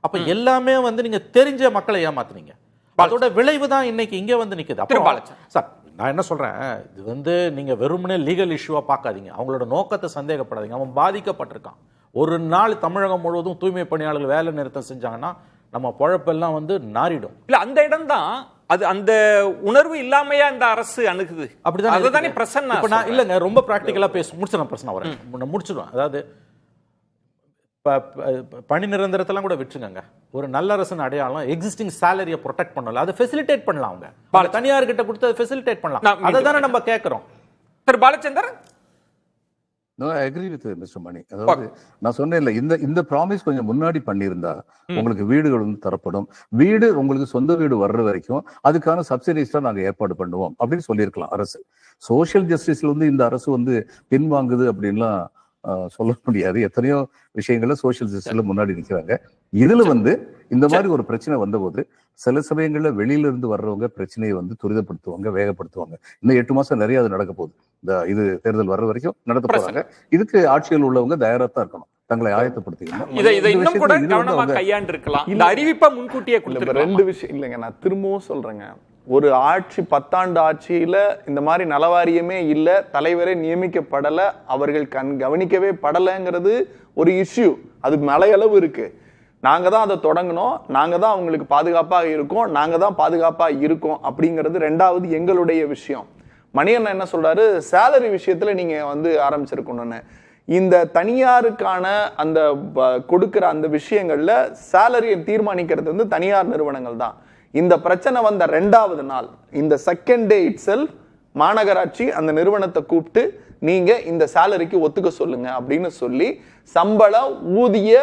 Speaker 4: அப்ப எல்லாமே வந்து நீங்க தெரிஞ்ச மக்களை ஏமாத்துனீங்க. அதோட விளைவு தான் இன்னைக்கு இங்க வந்து நிக்குது. சார் நான் என்ன சொல்றேன், இது வந்து நீங்க வெறுமனே லீகல் இஷ்யூவா பார்க்காதீங்க, அவங்களோட நோக்கத்தை சந்தேகப்படாதீங்க. அவன் பாதிக்கப்பட்டிருக்கான். ஒரு நாள் தமிழகம் முழுவதும் தூய்மை பணியாளர்கள் வேலை நிறுத்தம் செஞ்சாங்கன்னா நம்ம பொழப்பெல்லாம் வந்து நாரிடும்.
Speaker 3: இல்ல, அந்த இடம் தான் அது, அந்த உணர்வு இல்லாமையா இந்த அரசு அணுகுது.
Speaker 4: அப்படிதான்
Speaker 3: அதுதானே பிரச்சனை.
Speaker 4: இப்ப நான் இல்லங்க ரொம்ப பிராக்டிகலா முடிச்சிடும் பிரச்சனை வரேன் முடிச்சிடுவேன். அதாவது பணி நிரந்தரத்தெல்லாம் கூட விட்டுருங்க. ஒரு நல்ல அரசின் அடையாளம் எக்ஸிஸ்டிங் சேலரியை ப்ரொடெக்ட் பண்ணல, அதை ஃபெசிலிட்டேட் பண்ணலாம். அவங்க தனியார் கிட்ட கொடுத்து அதை ஃபெசிலிட்டேட் பண்ணலாம். அதை தானே நம்ம கேட்கிறோம்.
Speaker 3: திரு Balachander,
Speaker 7: I agree with Mr. Mani. அதாவது நான் சொன்னேன்ல, இந்த ப்ராமிஸ் கொஞ்சம் முன்னாடி பண்ணியிருந்தா உங்களுக்கு வீடுகள் வந்து தரப்படும், வீடு உங்களுக்கு சொந்த வீடு வர்ற வரைக்கும் அதுக்கான சப்சிடிஸ்டா நாங்க ஏற்பாடு பண்ணுவோம் அப்படின்னு சொல்லியிருக்கலாம் அரசு. சோசியல் ஜஸ்டிஸ்ல வந்து இந்த அரசு வந்து பின்வாங்குது அப்படின்லாம் சொல்ல முடியாது. எத்தனையோ விஷயங்கள்ல சோசியல் ஜஸ்டிஸ்ல முன்னாடி நிற்கிறாங்க. இதுல வந்து இந்த மாதிரி ஒரு பிரச்சனை வந்தபோது சில சமயங்கள்ல வெளியில இருந்து வர்றவங்க பிரச்சனையை வந்து துரிதப்படுத்துவாங்க, வேகப்படுத்துவாங்க. இன்னும் 8 மாசம் நிறைய அது நடக்க போகுது. இது தேர்தல் வர்ற வரைக்கும் நடத்த போறாங்க. இதுக்கு ஆட்சியில் உள்ளவங்க தயாரா தான் இருக்கணும். தங்களை ஆயத்தப்படுத்திக்கணும்.
Speaker 3: இதை
Speaker 7: இந்த
Speaker 3: இன்னும் கூட
Speaker 7: விஷயத்துல இது வந்து
Speaker 3: கவனமா
Speaker 7: அவங்க
Speaker 3: கையாண்டு இருக்கலாம். இந்த அறிவிப்பை முன்கூட்டியே
Speaker 5: இல்ல,
Speaker 3: கொடுத்திருக்கலாம்.
Speaker 5: ரெண்டு விஷயம் இல்லைங்க, நான் திரும்பவும் சொல்றேங்க. ஒரு ஆட்சி 10 ஆண்டு ஆட்சியில இந்த மாதிரி நலவாரியமே இல்ல, தலைவரே நியமிக்கப்படல, அவர்கள் கவனிக்கவே படலைங்கிறது ஒரு இஷ்யூ. அது மலையளவு இருக்கு. நாங்க தான் அதை தொடங்கணும், நாங்க தான் அவங்களுக்கு பாதுகாப்பாக இருக்கோம், நாங்க தான் பாதுகாப்பாக இருக்கோம் அப்படிங்கிறது ரெண்டாவது எங்களுடைய விஷயம். மணியண்ணன் என்ன சொல்றாரு, சேலரி விஷயத்துல நீங்க வந்து ஆரம்பிச்சிருக்கணும்னு. இந்த தனியாருக்கான அந்த கொடுக்கிற அந்த விஷயங்கள்ல சேலரியை தீர்மானிக்கிறது வந்து தனியார் நிறுவனங்கள் தான். இந்த பிரச்சனை வந்த 2வது நாள், இந்த செகண்ட் டே இட்செல்ஃப், மாநகராட்சி அந்த நிறுவனத்தை கூப்பிட்டு நீங்க இந்த சேலரிக்கு ஒத்துக்க சொல்லுங்க அப்படின்னு சொல்லி சம்பள ஊதிய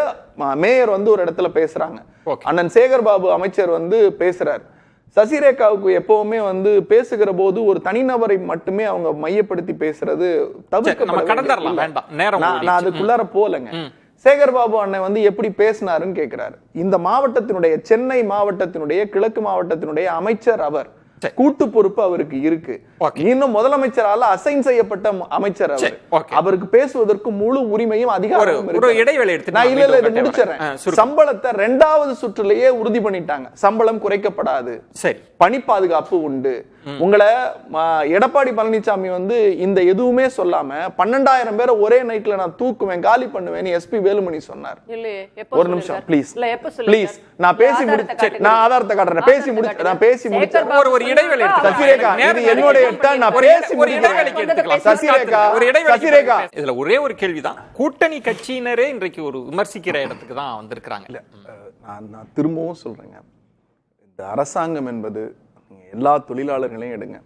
Speaker 5: மேயர் வந்து ஒரு இடத்துல பேசுறாங்க. அண்ணன் சேகர் பாபு அமைச்சர் வந்து பேசுறாரு. சசிரேகாவுக்கு எப்பவுமே வந்து பேசுகிற போது ஒரு தனிநபரை மட்டுமே அவங்க மையப்படுத்தி பேசுறது நான் அதுக்குள்ளார போலங்க. சேகர் பாபு அண்ணன் வந்து எப்படி பேசினாருன்னு கேட்கிறாரு. இந்த மாவட்டத்தினுடைய, சென்னை மாவட்டத்தினுடைய, கிழக்கு மாவட்டத்தினுடைய அமைச்சர் அவர், கூட்டு பொறுப்பு அவருக்கு இருக்கு. இன்னும் முதலமைச்சரால அசைன் செய்யப்பட்ட அமைச்சர் அவர். அவருக்கு பேசுவதற்கு முழு உரிமையும் அதிகாரமும் இருக்கு. நான் இல்ல இதை முடிச்சிடறேன். சம்பளத்தை 2வது சுற்றுலயே உறுதி பண்ணிட்டாங்க. சம்பளம் குறைக்கப்படாது, பணி பாதுகாப்பு உண்டு. உங்களை எடப்பாடி பழனிசாமி வந்து இந்த எதுவுமே சொல்லாம 12,000 பேரை ஒரே நைட்ல நான் தூக்குவேன், காலி பண்ணுவேன் எஸ்பி வேலுமணி சொன்னார். ஒரு நிமிஷம் ப்ளீஸ் ப்ளீஸ், நான் பேசி முடிச்சு, நான் ஆதாரத்தை காட்டுறேன். பேசி முடிச்சு
Speaker 3: ஒரு இடைவேளை
Speaker 5: சசிரேகா, இது என்னோட டர்ன், நான் பேசி முடிக்கிறேன். சசிரேகா,
Speaker 3: இதுல ஒரே ஒரு கேள்விதான். கூட்டணி கட்சியினரே இன்றைக்கு ஒரு விமர்சிக்கிற இடத்துக்கு தான் வந்திருக்கிறாங்க.
Speaker 5: நான் திரும்பவும் சொல்றேங்க, இந்த அரசாங்கம் என்பது எல்லா தொழிலாளர்களையும் எடுங்க.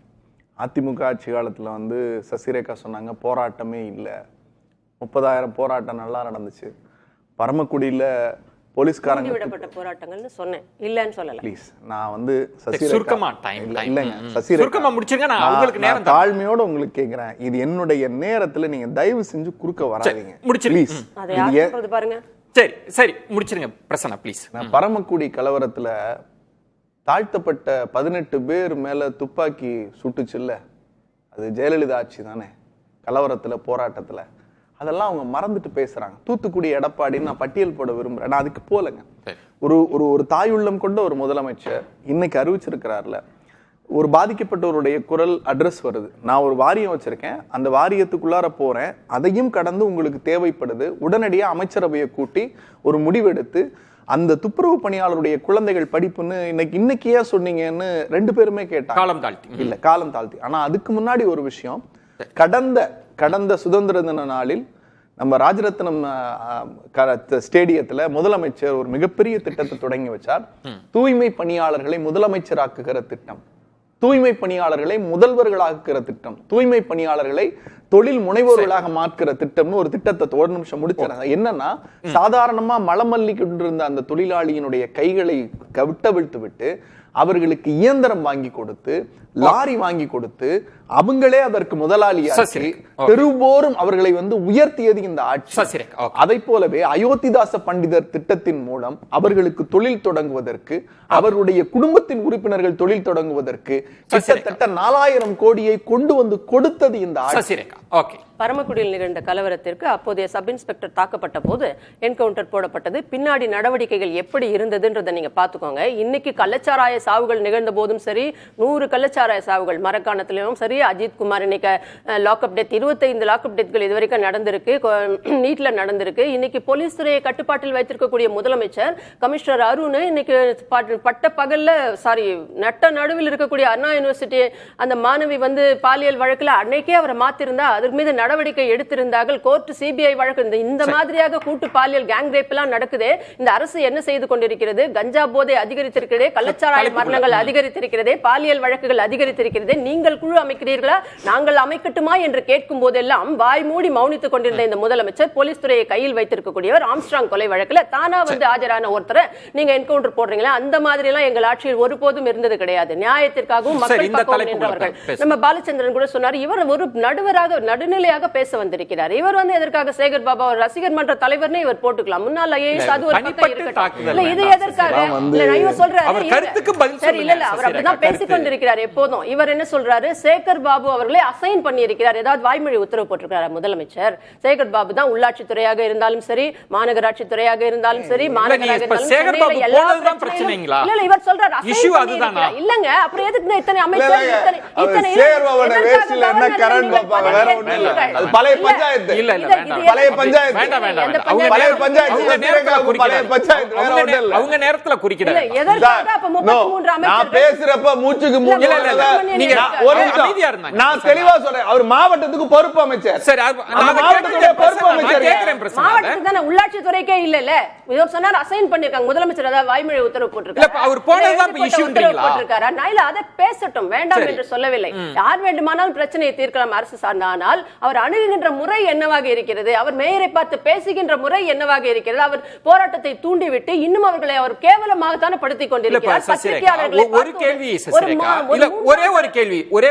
Speaker 5: அதிமுக ஆட்சி காலத்துல வந்து சசிரேகா சொன்னாங்க போராட்டமே இல்லை, 30,000 போராட்டம் நல்லா நடந்துச்சு. பரமக்குடியில போலீஸ்காரங்க
Speaker 6: விடப்பட்ட போராட்டங்கள்னு சொன்னேன், இல்லன்னு சொல்லல.
Speaker 5: ப்ளீஸ், நான் வந்து
Speaker 3: சுருக்கமா டைம்
Speaker 5: இல்லைங்க, சசிரேகா
Speaker 3: முடிச்சிருங்க, நான் உங்களுக்கு நேரம்
Speaker 5: தாழ்மையோட உங்களுக்கு கேக்குறேன். இது என்னுடைய நேரத்துல நீங்க தயவு செஞ்சு குறுக்க வராதீங்க ப்ளீஸ்.
Speaker 6: அதை யார் சொல்றது பாருங்க.
Speaker 3: சரி முடிச்சிருங்க பிரசன்னா ப்ளீஸ்.
Speaker 5: பரமக்குடி கலவரத்துல தாழ்த்தப்பட்ட 18 பேர் மேல துப்பாக்கி சுட்டுச்சுல்ல, அது ஜெயலலிதா ஆட்சி தானே கலவரத்துல, போராட்டத்துல. அதெல்லாம் அவங்க மறந்துட்டு பேசுறாங்க. தூத்துக்குடி எடப்பாடின்னு நான் பட்டியல் போட விரும்புறேன், நான் அதுக்கு போலங்க. ஒரு தாயுள்ளம் கொண்ட ஒரு முதலமைச்சர் இன்னைக்கு அறிவிச்சிருக்கிறார்ல, ஒரு பாதிக்கப்பட்டவருடைய குரல் அட்ரஸ் வருது. நான் ஒரு வாரியம் வச்சிருக்கேன், அந்த வாரியத்துக்குள்ளார போறேன், அதையும் கடந்து உங்களுக்கு தேவைப்படுது, உடனடியா அமைச்சரவையை கூட்டி ஒரு முடிவெடுத்து அந்த துப்புரவு பணியாளருடைய குழந்தைகள் படிப்புன்னு இன்னைக்கு ஏன் சொன்னீங்கன்னு 2 பேருமே கேட்டாங்க.
Speaker 3: காலம் தாழ்த்தி
Speaker 5: இல்ல, காலம் தாழ்த்தி. ஆனா அதுக்கு முன்னாடி ஒரு விஷயம், கடந்த சுதந்திர தின நாளில் நம்ம ராஜரத்னம் ஸ்டேடியத்துல முதலமைச்சர் ஒரு மிகப்பெரிய திட்டத்தை தொடங்கி வச்சார். தூய்மை பணியாளர்களை முதலமைச்சராக்குகிற திட்டம், தூய்மை பணியாளர்களை முதல்வர்களாக்குகிற திட்டம், தூய்மை பணியாளர்களை தொழில் முனைவோர்களாக மாற்றுகிற திட்டம்னு ஒரு திட்டத்தை ஒரு நிமிஷம் முடிச்சிடறேன். என்னன்னா, சாதாரணமா மலமல்லி கொண்டிருந்த அந்த தொழிலாளியினுடைய கைகளை கவிட்டவிழ்த்து விட்டு அவர்களுக்கு இயந்திரம் வாங்கி கொடுத்து, லாரி வாங்கி கொடுத்து, அவங்களே அதற்கு முதலாளியாக்கி பெரும்போரும் அவர்களை வந்து உயர்த்தியது இந்த ஆட்சி. அதை போலவே அயோத்திதாச பண்டிதர் திட்டத்தின் மூலம் அவர்களுக்கு தொழில் தொடங்குவதற்கு, அவர்களுடைய குடும்பத்தின் உறுப்பினர்கள் தொழில் தொடங்குவதற்கு கிட்டத்தட்ட 4,000 கோடியை கொண்டு வந்து கொடுத்தது இந்த ஆட்சி.
Speaker 6: பரமக்குடியில் நிகழ்ந்த கலவரத்திற்கு அப்போதைய சப் இன்ஸ்பெக்டர் தாக்கப்பட்ட போது என்கவுண்டர் போடப்பட்டது. பின்னாடி நடவடிக்கைகள் எப்படி இருந்ததுன்றதை நீங்க பாத்துக்கோங்க. இன்னைக்கு கள்ளச்சாராய சாவுகள் நிகழ்ந்த போதும் சரி, 100 கள்ளச்சாராய சாவுகள் மரக்காணத்திலும் சரி, அஜித் குமார் இன்னைக்கு லாக்அப் டெத், 25 லாக்அப் டெத்கள் இதுவரைக்கும் நடந்திருக்கு, நீட்ல நடந்திருக்கு. இன்னைக்கு போலீஸ் துறையை கட்டுப்பாட்டில் வைத்திருக்கக்கூடிய முதலமைச்சர் கமிஷனர் அருண் இன்னைக்கு பட்ட பகல்ல நட்ட நடுவில் இருக்கக்கூடிய அண்ணா யூனிவர்சிட்டி அந்த மாணவி வந்து பாலியல் வழக்குல அன்னைக்கே அவரை மாத்திருந்தா அதற்கு மீது நடவடிக்கை எடுத்திருந்தார்கள். கோர்ட் சிபிஐ வழக்கு இந்த மாதிரியாக கூட்டு பாலியல் கேங் ரேப் எல்லாம் நடக்குது. இந்த அரசு என்ன செய்து கொண்டிருக்கிறது? கஞ்சா போதை அதிகரித்திருக்கிறதே, கள்ளச்சாராய மரணங்கள் அதிகரித்திருக்கிறதே, பாலியல் வழக்குகள் அதிகரித்திருக்கிறதே. நீங்கள் குழு அமைக்கிறீர்களா, நாங்கள் அமைக்கட்டுமா என்று கேட்கும் போதெல்லாம் வாய் மூடி மௌனித்துக் கொண்டிருந்த இந்த முதலமைச்சர் போலீஸ் துறையை கையில் வைத்திருக்கக்கூடியவர் ஆம்ஸ்ட்ராங் கொலை வழக்குல தானா வந்து ஆஜரான ஒருத்தரை நீங்க என்கவுண்டர் போடுறீங்களா? அந்த மாதிரி எல்லாம் எங்கள் ஆட்சியில் ஒருபோதும் இருந்தது கிடையாது. நியாயத்திற்காகவும் மக்கள் பக்கம் நின்றவர்கள். நம்ம பாலச்சந்திரன் கூட சொன்னார், இவர் ஒரு நடுநிலையாக பேச வந்திருக்கிறார். இவர் வந்து எதற்காக சேகர் பாபா ஒரு ரசிகர் மன்ற தலைவர்னே இவர் போட்டுக்கலாம். முன்னாள் ஐஏஎஸ் அது ஒரு பக்கம் இருக்கட்டும். இல்ல இது எதற்காக? இல்ல நான் சொல்றேன்,
Speaker 3: அவர் கருத்துக்கு பதில்
Speaker 6: சரி, இல்ல
Speaker 3: சொல்லுங்க
Speaker 6: அவர்
Speaker 3: சசிரேகா,
Speaker 6: அப்படிதான் பேசிக்
Speaker 3: கருத்து.
Speaker 6: கொண்டிருக்கிறார் எப்போதும். இவர் என்ன சொல்றாரு, சேகர் பாபு அவர்களை அசைன் பண்ணி இருக்கிறார், ஏதாவது வாய்மொழி உத்தரவு போட்டிருக்கிறார் முதலமைச்சர். சேகர் பாபு தான் உள்ளாட்சி துறையாக இருந்தாலும் சரி, மாநகராட்சி துறையாக இருந்தாலும் சரி, மாநகராக
Speaker 3: இப்ப
Speaker 6: இருந்தாலும்
Speaker 3: சேகர் பாபு
Speaker 6: சென்னையில எல்லா
Speaker 3: போனதுதான்
Speaker 6: பிரச்சனைகளும்
Speaker 3: பிரச்சனைங்களா?
Speaker 6: இல்ல இவர் சொல்றாரு assign
Speaker 3: Issue
Speaker 6: பண்ணி
Speaker 3: அதுதானா?
Speaker 6: இருக்கிறார். இல்லங்க, அப்புறம் எதுக்கு இத்தனை அமைச்சர் இத்தனை
Speaker 5: சேகர் பாபுவோட வேஸ்ட்ல என்ன கரண் பாப்பாங்க, வேற ஒண்ணும் இல்ல. அது பழைய பஞ்சாயத்து.
Speaker 3: இல்ல
Speaker 5: பழைய பஞ்சாயத்து.
Speaker 3: வேண்டாம் வேண்டாம்
Speaker 6: எந்த
Speaker 3: வேண்டாம். அவங்க
Speaker 5: பழைய
Speaker 3: நேரத்துல-
Speaker 5: பஞ்சாயத்து.
Speaker 3: அவங்க நேரத்துல
Speaker 5: பழைய
Speaker 3: குறிக்கிறாரு.
Speaker 5: பஞ்சாயத்து, வேற
Speaker 3: அவங்க
Speaker 5: ஒண்ணும் இல்ல.
Speaker 3: அவங்க நேரத்துல
Speaker 6: இல்ல,
Speaker 3: குறிக்கிறாரு.
Speaker 6: எதற்காக அப்ப
Speaker 5: No,
Speaker 6: 33
Speaker 5: நான்
Speaker 6: அமைச்சர்கள்
Speaker 5: பேசுறப்ப மூச்சுக்கு மூணு
Speaker 3: இல்ல, இல்ல, இல்ல. நீங்க
Speaker 5: ஒரு நிமிஷம்.
Speaker 3: அமைதியா இருந்தாங்க.
Speaker 5: நான் தெளிவா சொல்றேன், அவர் மாவட்டத்துக்கு பொறுப்பு அமைச்சர்.
Speaker 3: சரி,
Speaker 5: அந்த மாவட்டத்துடைய பொறுப்பு அமைச்சர்.
Speaker 6: மாவட்டத்துக்கு தானே, உள்ளாட்சி துறைக்கே இல்ல. இவர் சொன்னார் அசைன் பண்ணிருக்காங்க முதலமைச்சர், அதாவது வாய்மொழி உத்தரவு
Speaker 3: இல்ல,
Speaker 6: போட்டிருக்காரு.
Speaker 3: இப்ப அவர் போனதுதான் இப்ப இஷ்யூன்றீங்களா?
Speaker 6: நான் இல்ல அதை பேசட்டும், வேண்டாம்
Speaker 3: சரி.
Speaker 6: என்று சொல்லவில்லை. யார் வேண்டுமானாலும் பிரச்சனையை தீர்க்கலாம் அரசு சார்ந்த. ஆனால் அவர் அணுகுகின்ற முறை என்னவாக இருக்கிறது, அவர் மேயரை பார்த்து பேசுகின்ற முறை என்னவாக இருக்கிறது, அவர் போராட்டத்தை தூண்டிவிட்டு இன்னும் அவர்களை அவர் கேவலமாகத்தானே படுத்திக் கொண்டிருக்கிறார். பத்திரிகையாளர்களை
Speaker 3: ஒரு கேள்வி சசிரேகா, இல்ல ஒரே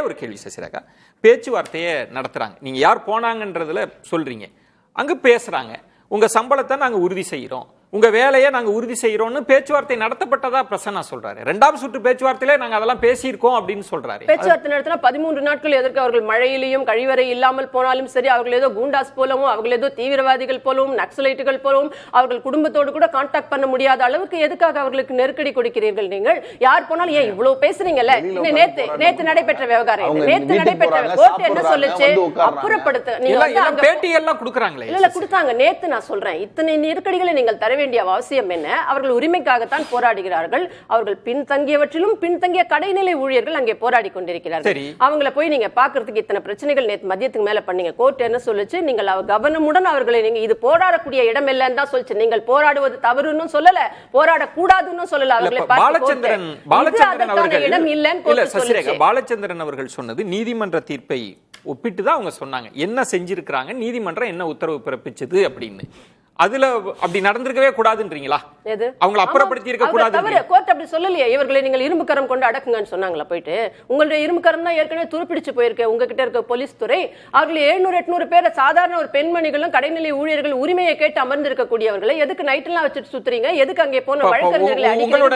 Speaker 3: ஒரு கேள்வி சசிரேகா, பேச்சுவார்த்தையை நடத்துறாங்க, நீங்க யார் போனாங்கன்றதுல சொல்றீங்க, அங்க பேசுறாங்க, உங்க சம்பளத்தை நாங்க உறுதி செய்யறோம், உங்க வேலையை நாங்க உறுதி செய்யறோம்னு பேச்சுவார்த்தை நடத்தப்பட்டதா பிரசன்னா சொல்றாரு. இரண்டாம் சுற்று பேச்சுவார்த்தையில நாங்க அதெல்லாம் பேசியிருக்கோம் அப்படின்னு சொல்றாரு.
Speaker 6: பேச்சுவார்த்தை நடத்தினா 13 நாட்கள் எதற்கு அவர்கள் மழையிலையும் கழிவறை இல்லாமல் போனாலும் சரி, அவர்கள் ஏதோ கூண்டாஸ் போலவும், அவர்கள் ஏதோ தீவிரவாதிகள் போலவும், நக்சலைட்டுகள் போலவும், அவர்கள் குடும்பத்தோடு கூட கான்டாக்ட் பண்ண முடியாத அளவுக்கு எதுக்காக அவர்களுக்கு நெருக்கடி கொடுக்கிறீர்கள் நீங்கள்? யார் போனாலும் ஏன் இவ்வளவு பேசுறீங்கல்ல? நேத்து நடைபெற்ற விவகாரம், நேத்து நடைபெற்ற கோர்ட் என்ன சொல்லுச்சு, அப்புறப்படுத்த நீங்க
Speaker 3: பேட்டி எல்லாம் கொடுக்கறாங்களே.
Speaker 6: இல்ல கொடுத்தாங்க. நேத்து நான் சொல்றேன், இத்தனை நெருக்கடிகளை நீங்கள் தர வேண்டிய அவசியம் என்ன? அவர்கள் உரிமைக்காகத்தான் போராடுகிறார்கள். அவர்கள் பின்தங்கியவற்றிலும் பின்தங்கிய கடைநிலை ஊழியர்கள் அங்கே போராடி கொண்டிருக்கிறார்கள். அவங்களை போய் நீங்க பாக்குறதுக்கு இத்தனை பிரச்சனைகள் நேற்று மதியத்துக்கு மேல பண்ணீங்க. கோர்ட் என்ன சொல்லுச்சு, நீங்கள் கவனமுடன் அவர்களை நீங்க இது போராடக்கூடிய இடம் இல்லைன்னு தான் சொல்லுச்சு. நீங்கள் போராடுவது தவறுன்னு சொல்லல, போராடக்கூடாதுன்னு சொல்லல. அவர்களை
Speaker 3: பாலச்சந்திரன் அவர்கள்
Speaker 6: இடம் இல்லைன்னு
Speaker 3: பாலச்சந்திரன் அவர்கள் சொன்னது நீதிமன்ற தீர்ப்பை ஒப்பிட்டு தான் அவங்க சொன்னாங்க, என்ன செஞ்சிருக்கிறாங்க, நீதிமன்றம் என்ன உத்தரவு பிறப்பிச்சது அப்படின்னு. அதுல அப்படி நடந்திருக்கவே கூடாதுன்றீங்களா? அவங்களை அப்புறப்படுத்தி இருக்க கூடாது.
Speaker 6: கோர்ட் அப்படி சொல்லலையே. இவர்களை நீங்கள் இரும்பு கரம் கொண்டு அடக்குங்கன்னு சொன்னாங்களா? போயிட்டு உங்களுடைய இரும்பு கரம் தான் ஏற்கனவே துருப்பிடிச்சு போயிருக்கு உங்ககிட்ட இருக்க போலீஸ் துறை. அவர்கள் 700-800 பேர் சாதாரண ஒரு பெண்மணிகளும் கடைநிலை ஊழியர்கள் உரிமையை கேட்டு அமர்ந்திருக்கக்கூடியவர்களை எதுக்கு நைட் எல்லாம் வச்சுட்டு சுத்துறீங்க? எதுக்கு அங்கே போன வழக்கறிஞர்களை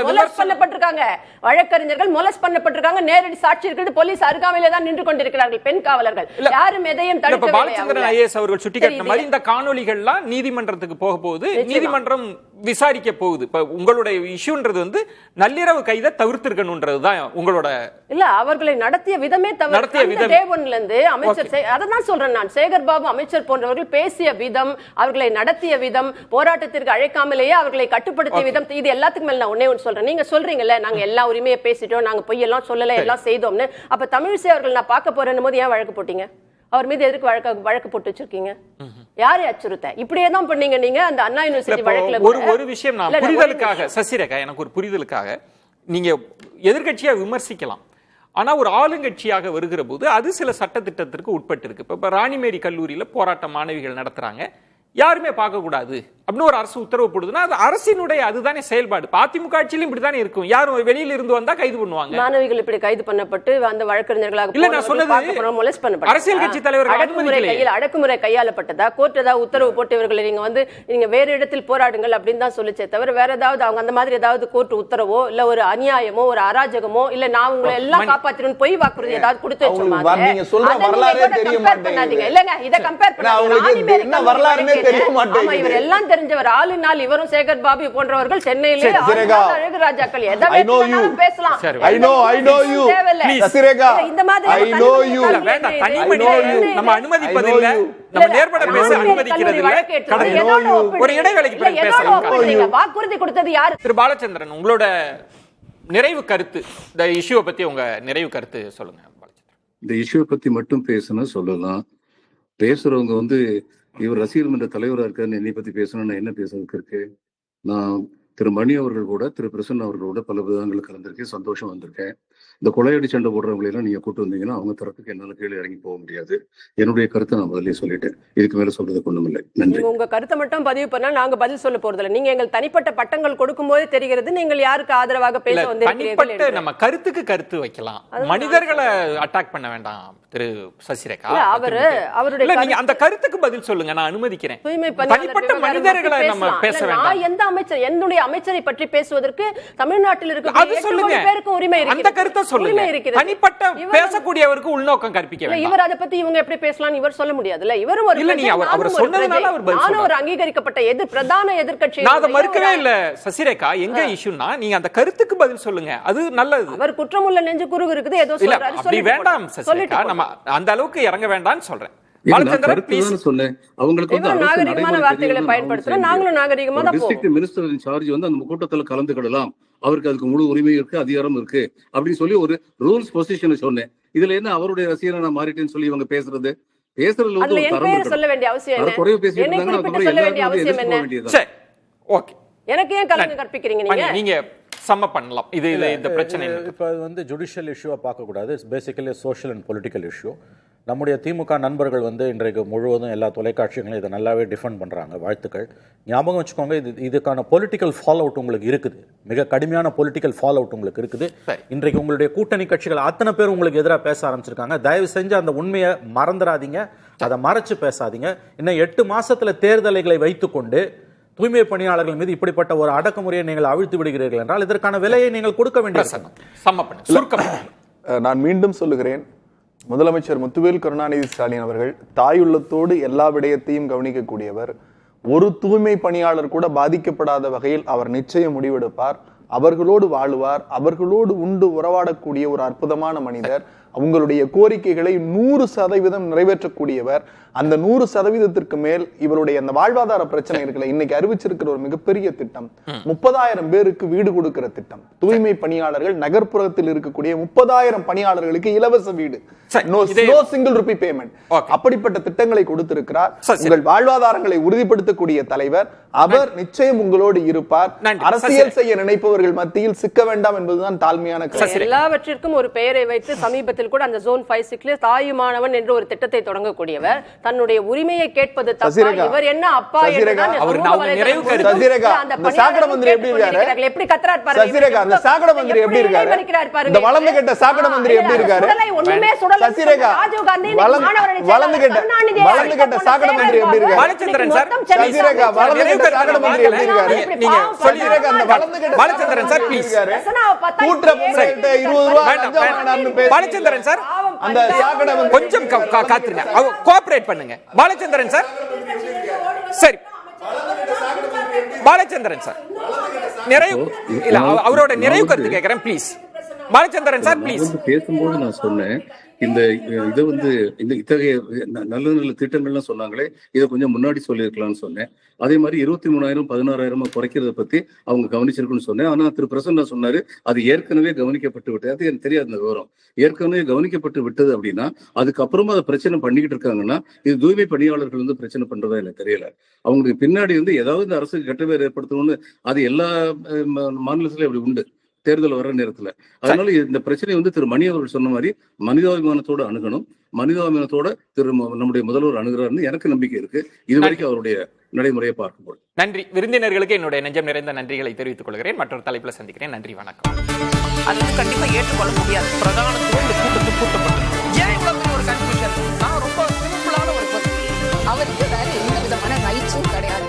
Speaker 6: மொலஸ் பண்ணப்பட்டிருக்காங்க, வழக்கறிஞர்கள் மொலஸ் பண்ணப்பட்டிருக்காங்க, நேரடி சாட்சி இருக்கிறது, போலீஸ் அருகாமையிலே தான் நின்று கொண்டிருக்கிறார்கள் பெண் காவலர்கள். யாரும் எதையும் தடுக்கவில்லை.
Speaker 3: பாலச்சந்திரன் ஐஏஎஸ் அவர்கள் சுட்டிக்காட்டின மாதிரி இந்த காணொலிகள்லாம் நீதிமன்றத்துக்கு போக போகுது, நீதிமன்றம் விசாரிக்க போகுது. இப்ப உங்களுடைய இஷ்யூன்றது வந்து நள்ளிரவு கைதை தவிர்த்திருக்கணும்ன்றதுதான் உங்களோட
Speaker 6: இல்ல. அவர்களை நடத்திய விதமே அமைச்சர், அதான் சொல்றேன் நான், சேகர் பாபு அமைச்சர் போன்றவர்கள் பேசிய விதம், அவர்களை நடத்திய விதம், போராட்டத்திற்கு அழைக்காமலேயே அவர்களை கட்டுப்படுத்திய விதம், இது எல்லாத்துக்கும் மேல நான் ஒன்னே ஒன்று சொல்றேன். நீங்க சொல்றீங்கல்ல நாங்க எல்லா உரிமையை பேசிட்டோம், நாங்க பொய் எல்லாம் சொல்லல, எல்லாம் செய்தோம்னு. அப்ப தமிழிசை அவர்கள் நான் பார்க்க போறேன்னு போது ஏன் வழக்கு போட்டீங்க? அவர் மீது எதுக்கு வழக்கு போட்டு வச்சிருக்கீங்க? யாரை அச்சுறுத்த? இப்படியே தான் பண்ணீங்க நீங்க அந்த அண்ணா யூனிவர்சிட்டி வழக்குல.
Speaker 3: ஒரு விஷயம் நான் புரிதலுக்காக சசிரேகா, எனக்கு ஒரு புரிதலுக்காக, நீங்க எதிர்கட்சியா விமர்சிக்கலாம், ஆனா ஒரு ஆளுங்கட்சியாக வருகிற போது அது சில சட்டத்திட்டத்திற்கு உட்பட்டு இருக்கு. இப்ப ராணிமேரி கல்லூரியில போராட்ட மாணவிகள் நடத்துறாங்க, யாருமே பார்க்க கூடாது அப்படின்னு ஒரு அரசு உத்தரவு போடுதுன்னா அது அரசினுடைய அதுதானே செயல்பாடு. அதிமுக ஆட்சியிலும் இப்படித்தானே இருக்கும், யாரும் வெளியில இருந்து வந்தா கைது பண்ணுவாங்க.
Speaker 6: மாணவிகள் இப்படி கைது பண்ணப்பட்டு அந்த வழக்கறிஞர்களாக
Speaker 3: இல்ல, நான் சொன்னது அரசியல் கட்சி தலைவர்கள்
Speaker 6: அடக்குமுறை கையாளப்பட்டதா, கோர்ட் ஏதாவது உத்தரவு போட்டு இவர்களை நீங்க வந்து நீங்க வேற இடத்தில் போராடுங்கள் அப்படின்னு தான் சொல்லிச்சே தவிர வேற ஏதாவது அவங்க அந்த மாதிரி ஏதாவது கோர்ட் உத்தரவோ இல்ல ஒரு அநியாயமோ ஒரு அராஜகமோ இல்ல நான் உங்களை எல்லாம் காப்பாத்திரும் பொய் வாக்குறுதி ஏதாவது கொடுத்து வச்சோமா?
Speaker 5: நீங்க சொல்ற வரலாறே தெரிய மாட்டேங்குது.
Speaker 6: இல்லங்க, இத கம்பேர் பண்ணாதீங்க.
Speaker 5: என்ன வரலாறுனே தெரிய மாட்டேங்குது.
Speaker 6: இவர் எல்லாம் தெரிஞ்சவர் ஆளு நாள் இவரும் சேகர் பாபு போன்றவர்கள் சென்னையிலே அழகு ராஜாக்கள் எதை பேசலாம். இந்த மாதிரி
Speaker 3: நம்ம அனுமதிப்பதில்லை, நம்ம நேர்பட பேச அனுமதிக்கிறது இல்லை. ஒரு இடைவேளைக்கு பிறகு பேசலாம்.
Speaker 6: வாக்குறுதி கொடுத்தது யாரு?
Speaker 3: திரு பாலச்சந்திரன், உங்களோட நிறைவு கருத்து, இந்த இஷ்யூவை பத்தி உங்க நிறைவு கருத்து சொல்லுங்க.
Speaker 7: இந்த இஷ்யூவை பத்தி மட்டும் பேசணும் சொல்லலாம். பேசுறவங்க வந்து இவர் ரசிகர் மன்ற தலைவராக இருக்காருன்னு என்னை பத்தி பேசணும்னா என்ன பேசுறதுக்கு இருக்கு? நான் திரு மணி அவர்கள் கூட திரு பிரசன்னா அவர்களோட பல விதங்கள் கலந்திருக்கேன், சந்தோஷம் வந்திருக்கேன். இந்த கொலையடி சண்டை போடுறவங்களெல்லாம் நீங்க கூட்டு வந்தீங்கன்னா அவங்க தரத்துக்கு என்னால கீழே இறங்கி போக முடியாது. என்னுடைய கருத்தை நான் முதலே சொல்லிட்டேன், இதுக்கு மேல சொல்றதுக்கு ஒண்ணும் இல்லை. நன்றி.
Speaker 6: உங்க கருத்தை மட்டும் பதிவு பண்ணா நாங்க பதில் சொல்ல போறதில்லை. நீங்க எங்கள் தனிப்பட்ட பட்டங்கள் கொடுக்கும் போது தெரிகிறது நீங்கள் யாருக்கு ஆதரவாக பேச வந்திருக்கிறீர்கள்.
Speaker 3: நம்ம கருத்துக்கு கருத்து வைக்கலாம், மனிதர்களை அட்டாக் பண்ண வேண்டாம். திரு சசிரேகா, அவருடைய நீங்க அந்த கருத்துக்கு பதில் சொல்லுங்க, நான் அனுமதிக்கிறேன். தனிப்பட்ட மனிதர்களை நம்ம பேச வேண்டாம்.
Speaker 6: எந்த அமைச்சர் என்னுடைய அமைச்சரை பற்றி பேசுவதற்கு தமிழ்நாட்டில்
Speaker 3: அது
Speaker 6: இருக்கக்கூடிய 8
Speaker 3: சொல்லுங்க.
Speaker 6: கோடி பேருக்கு உரிமை
Speaker 3: அந்த
Speaker 6: இருக்கிறது.
Speaker 3: கருத்தை
Speaker 6: உரிமை
Speaker 3: சொல்லுங்க.
Speaker 6: இருக்கிறது.
Speaker 3: தனிப்பட்ட
Speaker 6: இவர்
Speaker 3: பேசக்கூடியவருக்கு உள்நோக்கம் கற்பிக்க
Speaker 6: இல்ல,
Speaker 3: வேண்டாம்.
Speaker 6: இவர் அதை பத்தி இவங்க எப்படி பேசலாம் இவர் சொல்ல முடியாதுல்ல. இவரும் ஒரு
Speaker 3: இல்ல, நீ
Speaker 6: பிரஜை,
Speaker 3: அவர்
Speaker 6: நானும் ஒரு
Speaker 3: சொன்னதுனால
Speaker 6: பிரஜை.
Speaker 3: அவர் பதில்
Speaker 6: நானும்
Speaker 3: சொல்றாரு.
Speaker 6: ஒரு அங்கீகரிக்கப்பட்ட பிரதான எதிர்க்கட்சி.
Speaker 3: நான் அதை மறுக்கவே இல்ல சசிரேகா. எங்க இஷ்யூனா நீங்க அந்த கருத்துக்கு பதில் சொல்லுங்க, அது நல்லது.
Speaker 6: அவர் குற்றமுள்ள நெஞ்சு குறுகு இருக்குது, ஏதோ
Speaker 3: இல்ல
Speaker 6: சொல்றாரு,
Speaker 3: அப்படி
Speaker 6: சொல்லிட்டு
Speaker 3: வேண்டாம்
Speaker 6: போட்டோம்.
Speaker 3: சசிரேகா, நம்ம அந்த அளவுக்கு இறங்க வேண்டாம்னு சொல்றேன்.
Speaker 7: இல்ல, நான்
Speaker 3: பாலச்சந்திரன்
Speaker 7: கருத்து
Speaker 3: please.
Speaker 7: தானே சொன்னேன். அவங்களுக்கு வந்து
Speaker 6: இவரும்
Speaker 7: அரசு
Speaker 6: நாகரிகமான
Speaker 7: நடைமுறை
Speaker 6: வார்த்தைகளை
Speaker 7: தெரியணும்னு
Speaker 6: பயன்படுத்துறோம்.
Speaker 7: அவசியம்
Speaker 6: நாங்களும்
Speaker 7: இல்லை.
Speaker 6: நாகரிகமா
Speaker 7: ஒரு
Speaker 6: தான்
Speaker 7: டிஸ்ட்ரிக்ட் மினிஸ்டர் இன் சார்ஜ் வந்து அந்த கூட்டத்துல கலந்துக்கிடலாம், அவருக்கு அதுக்கு முழு உரிமை இருக்கு, அதிகாரம் இருக்கு அப்படின்னு சொல்லி ஒரு ரூல்ஸ் பொசிஷன் சொன்னேன். இதுல என்ன அவருடைய ரசிகரை நான் மாறிட்டேன்னு சொல்லி இவங்க பேசுறதுல வந்து
Speaker 6: அதுல
Speaker 7: ஒரு
Speaker 6: என்
Speaker 7: தரம்
Speaker 6: பேர்
Speaker 7: இருக்கணும்.
Speaker 6: சொல்ல வேண்டிய அவசியம்
Speaker 7: அதை
Speaker 6: என்ன?
Speaker 7: குறைவு பேசிட்டு
Speaker 6: என்னை
Speaker 7: இருந்தாங்க,
Speaker 6: குறிப்பிட்டு
Speaker 7: அதுக்கப்புறம்
Speaker 6: சொல்ல வேண்டிய
Speaker 7: எல்லாரும் வந்து
Speaker 6: அவசியம்
Speaker 7: எதிர்த்து
Speaker 6: என்ன?
Speaker 7: போக வேண்டியதுதான்.
Speaker 3: சரி, ஓகே.
Speaker 6: எனக்கு ஏன் கலந்து கற்பிக்கிறீங்க நீங்க?
Speaker 3: நீங்க சம்ம பண்ணலாம். இது இந்த பிரச்சனை இல்லை.
Speaker 4: இப்போ அது வந்து ஜுடிஷியல் இஷ்யூவாக பார்க்கக்கூடாது. It's basically social and political issue. நம்முடைய திமுக நண்பர்கள் வந்து இன்றைக்கு முழுவதும் எல்லா தொலைக்காட்சிகளும் இதை நல்லாவே டிஃபெண்ட் பண்ணுறாங்க. வாழ்த்துக்கள். ஞாபகம் வச்சுக்கோங்க, இதுக்கான பொலிட்டிக்கல் ஃபால் அவுட் உங்களுக்கு இருக்குது. மிக கடுமையான பொலிட்டிக்கல் ஃபால் அவுட் உங்களுக்கு இருக்குது. இன்றைக்கு உங்களுடைய கூட்டணி கட்சிகள் அத்தனை பேர் உங்களுக்கு எதிராக பேச ஆரம்பிச்சிருக்காங்க. தயவு செஞ்சு அந்த உண்மையை மறந்துடாதீங்க, அதை மறைச்சு பேசாதீங்க. இன்னும் 8 மாசத்துல தேர்தல்களை வைத்துக்கொண்டு தூய்மை பணியாளர்கள் மீது இப்படிப்பட்ட ஒரு அடக்குமுறையை நீங்கள் அவிழ்த்து விடுகிறீர்கள் என்றால் இதற்கான விலையை நீங்கள் கொடுக்க வேண்டியிருக்கும்.
Speaker 3: சம்ம பண்ணு. சுருக்கம்.
Speaker 5: நான் மீண்டும் சொல்லுகிறேன், முதலமைச்சர் முத்துவேல் கருணாநிதி ஸ்டாலின் அவர்கள் தாயுள்ளத்தோடு எல்லா விடயத்தையும் கவனிக்கக்கூடியவர். ஒரு தூய்மை பணியாளர் கூட பாதிக்கப்படாத வகையில் அவர் நிச்சயம் முடிவெடுப்பார். அவர்களோடு வாழுவார், அவர்களோடு உண்டு உறவாடக்கூடிய ஒரு அற்புதமான மனிதர். உங்களுடைய கோரிக்கைகளை 100% நிறைவேற்றக்கூடியவர். அந்த 100%க்கு மேல் இவருடைய அந்த வாழ்வாதார பிரச்சனை இருக்குல்ல, இன்னைக்கு அறிவிச்சிருக்கிற ஒரு மிகப்பெரிய திட்டம் 30,000 பேருக்கு வீடு கொடுக்கிற திட்டம். தூய்மை பணியாளர்கள் நகர்ப்புறத்தில் இருக்கக்கூடிய 30,000 பணியாளர்களுக்கு இலவச வீடு, நோ சிங்கிள் ரூபி பேமெண்ட். அப்படிப்பட்ட திட்டங்களை கொடுத்திருக்கிறார். உங்கள் வாழ்வாதாரங்களை உறுதிப்படுத்தக்கூடிய தலைவர் அவர். நிச்சயம் உங்களோடு இருப்பார். அரசியல் செய்ய நினைப்பவர்கள் மத்தியில் சிக்க வேண்டாம் என்பதுதான் தாழ்மையான கருத்து.
Speaker 6: எல்லாவற்றிற்கும் ஒரு பெயரை வைத்து சமீபத்தில் கூட அந்த ஜோன் 5-6 தாயுமானவன் என்ற ஒரு திட்டத்தை தொடங்கக்கூடியவர். தன்னுடைய உரிமையை கேட்பது தப்பா? இவர் என்ன அப்பா என்றுதான்
Speaker 3: அவர் நிறைவு கருத்து.
Speaker 5: சசிரேகா, அந்த சாக்கடை மந்திரி எப்படி இருக்காரு?
Speaker 6: எப்படி கத்துறார் பாருங்க.
Speaker 5: சசிரேகா, அந்த சாக்கடை மந்திரி எப்படி இருக்காரு? இந்த வளர்ந்து கெட்ட சாக்கடை மந்திரி எப்படி இருக்காரு? சசிரேகா, வளர்ந்து கெட்ட சாக்கடை மந்திரி எப்படி இருக்காரு?
Speaker 3: பாலச்சந்திரன் சார்,
Speaker 5: சசிரேகா, வளர்ந்து கெட்ட சாக்கடை மந்திரி எப்படி இருக்காரு?
Speaker 3: நீங்க
Speaker 5: சசிரேகா, அந்த வளர்ந்து கெட்ட
Speaker 3: பாலச்சந்திரன் சார் ப்ளீஸ்.
Speaker 5: கூட்டுற பொம்பளைகிட்ட 20 ரூபாய் லஞ்சம் வாங்கினார்னு பேசி
Speaker 3: பாலச்சந்திரன் சார்
Speaker 5: அந்த சாக்கடை மந்திரி
Speaker 3: கொஞ்சம் காத்துருங்க, கோஆபரேட் பண்ணுங்க. பாலச்சந்திரன் சார், சரி. பாலச்சந்திரன் சார் நிறைவு இல்ல, அவரோட நிறைவு கருத்து கேட்கிறேன் ப்ளீஸ். Balachandran sir please.
Speaker 7: பேசும்போது நான் சொன்னேன், இந்த இதை வந்து இந்த இத்தகைய நல்ல நல்ல திட்டங்கள்லாம் சொன்னாங்களே, இதை கொஞ்சம் முன்னாடி சொல்லியிருக்கலாம்னு சொன்னேன். அதே மாதிரி 23,000 16,000 குறைக்கிறத பத்தி அவங்க கவனிச்சிருக்குன்னு சொன்னேன். ஆனா திரு பிரசன்னா சொன்னாரு அது ஏற்கனவே கவனிக்கப்பட்டு விட்டது. அது எனக்கு தெரியாது அந்த விவரம். ஏற்கனவே கவனிக்கப்பட்டு விட்டது அப்படின்னா அதுக்கப்புறமா அதை பிரச்சனை பண்ணிக்கிட்டு இருக்காங்கன்னா இது தூய்மை பணியாளர்கள் வந்து பிரச்சனை பண்றதா எனக்கு தெரியல. அவங்களுக்கு பின்னாடி வந்து ஏதாவது இந்த அரசுக்கு கெட்ட பேர் ஏற்படுத்தணும்னு அது எல்லா மாநிலத்திலும் அப்படி உண்டு தேர்தல் வர நேரத்துல. அதனால இந்த பிரச்சனை வந்து திரு மணி அவர்கள் சொன்ன மாதிரி மனிதாபிமானத்தோட அணுகணும். மனிதாபிமானத்தோட நம்முடைய முதல்வர் அணுகிறாருன்னு எனக்கு நம்பிக்கை இருக்கு. இது வரைக்கும் அவருடைய நடைமுறையை பார்க்கும்போது.
Speaker 3: நன்றி. விருந்தினர்களுக்கு என்னுடைய நெஞ்சம் நிறைந்த நன்றிகளை தெரிவித்துக் கொள்கிறேன். மற்றொரு தலைப்புல சந்திக்கிறேன். நன்றி, வணக்கம்.
Speaker 1: அது வந்து கண்டிப்பா ஏற்றுக்கொள்ள முடியாது. பிரதானத்துவம் இந்த கூட்டத்துக்கு கூட்டப்பட்டது. ஏன் இவ்வளவு ஒரு கன்ஃபியூஷன்? நான் ரொம்ப சிம்பிளான ஒரு
Speaker 2: அவருக்கு வேற எந்த விதமான ரைட்ஸும் கிடையாது.